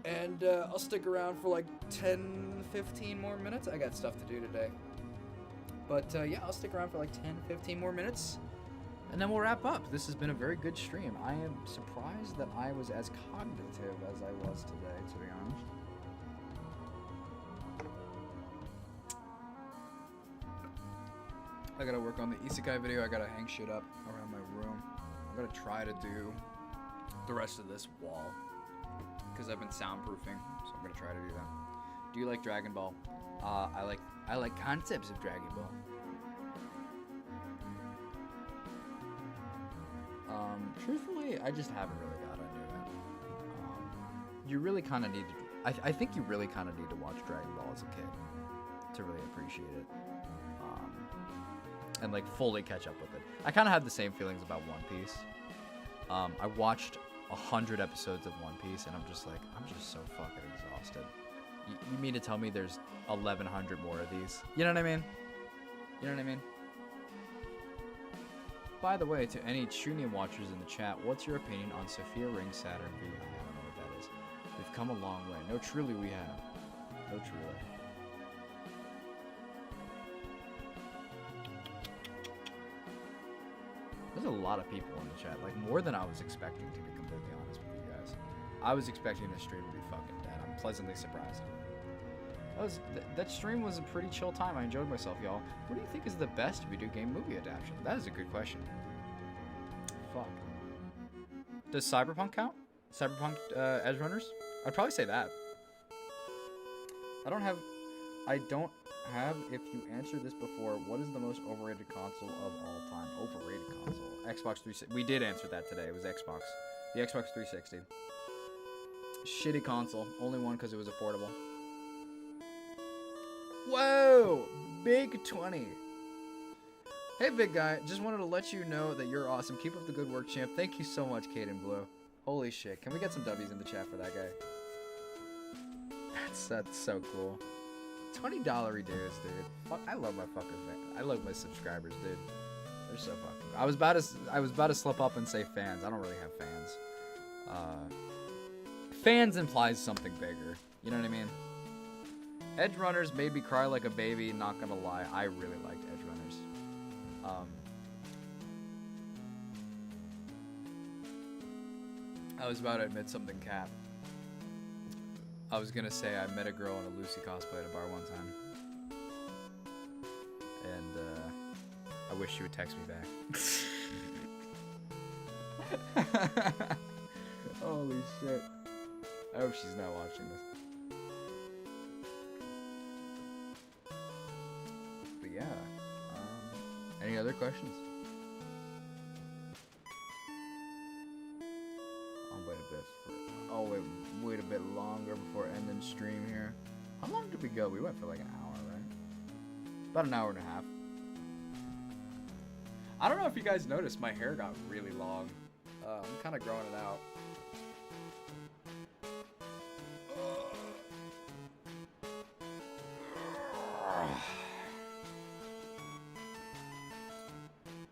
And I'll stick around for like 10-15 more minutes. I got stuff to do today. But yeah, I'll stick around for like 10-15 more minutes. And then we'll wrap up. This has been a very good stream. I am surprised that I was as cognitive as I was today, to be honest. I gotta work on the isekai video. I gotta hang shit up around my room. I'm gonna try to do the rest of this wall because I've been soundproofing, so I'm gonna try to do that. Do you like Dragon Ball? I like concepts of Dragon Ball. Truthfully, I just haven't really got into it. You really kind of need to. I think you really kind of need to watch Dragon Ball as a kid to really appreciate it. And like fully catch up with it. I kind of had the same feelings about One Piece. I watched 100 episodes of One Piece and I'm just so fucking exhausted. You mean to tell me there's 1,100 more of these? You know what I mean? By the way, to any Chunin watchers in the chat, what's your opinion on Sophia Ring Saturn V? I don't know what that is. We've come a long way. No, truly we have. No, truly. There's a lot of people in the chat, like more than I was expecting, to be completely honest with you guys. I was expecting this stream to be fucking dead. I'm pleasantly surprised. That stream was a pretty chill time. I enjoyed myself, y'all. What do you think is the best video game movie adaptation? That is a good question. Fuck. Does Cyberpunk count? Cyberpunk Edge Runners? I'd probably say that. I don't have, if you answered this before, what is the most overrated console of all time? Overrated console. Xbox 360. We did answer that today. It was Xbox. The Xbox 360. Shitty console. Only one because it was affordable. Whoa! Big 20. Hey, big guy. Just wanted to let you know that you're awesome. Keep up the good work, champ. Thank you so much, Caden Blue. Holy shit. Can we get some W's in the chat for that guy? That's so cool. $20 dudes, dude. Fuck, I love my fucking fans. I love my subscribers, dude. They're so fucking cool. I was about to slip up and say fans. I don't really have fans. Fans implies something bigger. You know what I mean? Edge Runners made me cry like a baby, not gonna lie. I really liked Edge Runners. I was about to admit something, Cap. I was gonna say I met a girl in a Lucy cosplay at a bar one time. And, I wish she would text me back. Holy shit. I hope she's not watching this. But yeah. Any other questions? I'll wait a bit longer before ending stream here. How long did we go? We went for like an hour, right? About an hour and a half. I don't know if you guys noticed, my hair got really long. I'm kind of growing it out.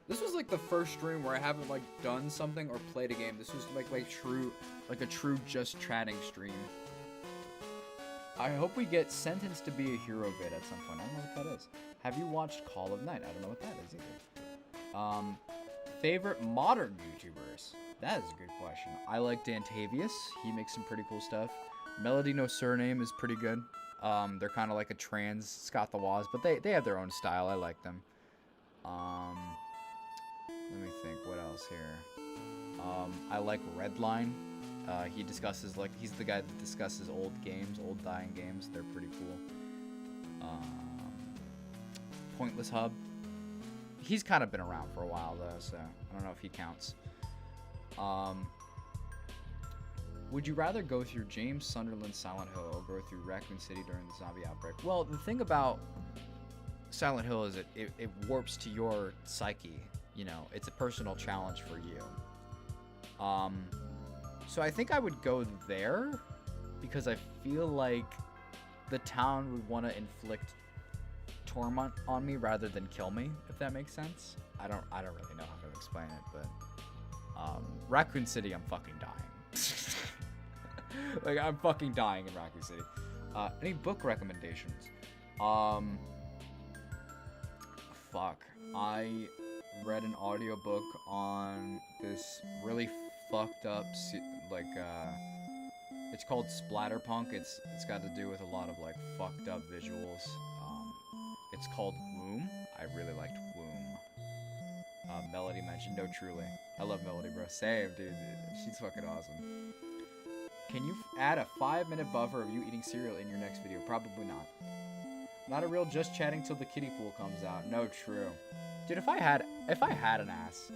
This was like the first stream where I haven't like done something or played a game. This was like a true just chatting stream. I hope we get Sentenced to Be a Hero vid at some point. I don't know what that is. Have you watched Call of Night? I don't know what that is either. Favorite modern YouTubers? That is a good question. I like Dantavius. He makes some pretty cool stuff. Melody No Surname is pretty good. They're kind of like a trans Scott the Woz, but they have their own style. I like them. Let me think, what else here? I like Redline. He discusses, like, he's the guy that discusses old games, old dying games. They're pretty cool. Pointless Hub. He's kind of been around for a while, though, so I don't know if he counts. Would you rather go through James Sunderland's Silent Hill or go through Raccoon City during the zombie outbreak? Well, the thing about Silent Hill is it warps to your psyche. You know, it's a personal challenge for you. So I think I would go there because I feel like the town would want to inflict torment on me rather than kill me, if that makes sense. I don't really know how to explain it, but Raccoon City, I'm fucking dying. Like, I'm fucking dying in Raccoon City. Any book recommendations? Fuck. I read an audiobook on this really fucked up, it's called Splatterpunk. It's got to do with a lot of like fucked up visuals. It's called Womb. I really liked Womb. Melody mentioned No Truly. I love Melody, bro. Same, dude. She's fucking awesome. Can you add a 5-minute buffer of you eating cereal in your next video? Probably not. Not a real just chatting till the kiddie pool comes out. No, true. Dude, if I had an ass,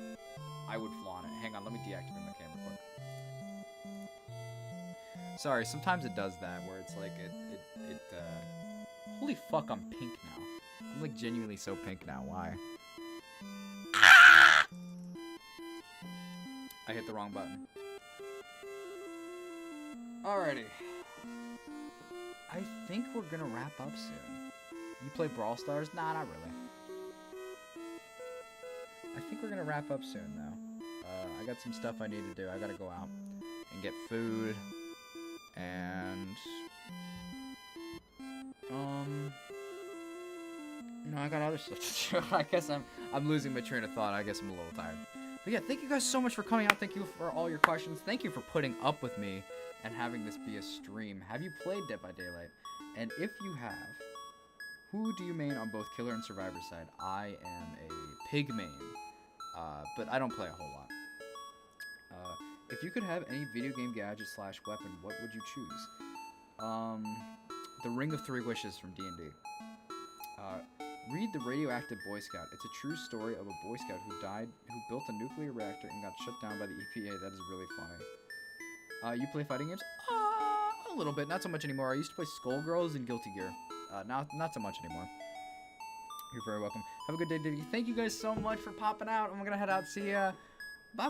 I would flaunt it. Hang on, let me deactivate my camera quick. Sorry, sometimes it does that where it's like holy fuck, I'm pink now. I'm like genuinely so pink now. Why? I hit the wrong button. Alrighty. I think we're gonna wrap up soon. You play Brawl Stars? Nah, not really. I think we're gonna wrap up soon, though. I got some stuff I need to do. I gotta go out and get food, and you know, I got other stuff to do. I guess I'm losing my train of thought. I guess I'm a little tired. But yeah, thank you guys so much for coming out. Thank you for all your questions. Thank you for putting up with me and having this be a stream. Have you played Dead by Daylight? And if you have, who do you main on both Killer and Survivor side? I am a pig main, but I don't play a whole lot. If you could have any video game gadget / weapon, what would you choose? The Ring of Three Wishes from D&D. Read The Radioactive Boy Scout. It's a true story of a Boy Scout who built a nuclear reactor and got shut down by the EPA. That is really funny. You play fighting games? A little bit, not so much anymore. I used to play Skullgirls and Guilty Gear. Not so much anymore. You're very welcome. Have a good day, Diddy. Thank you guys so much for popping out. I'm gonna head out. See ya.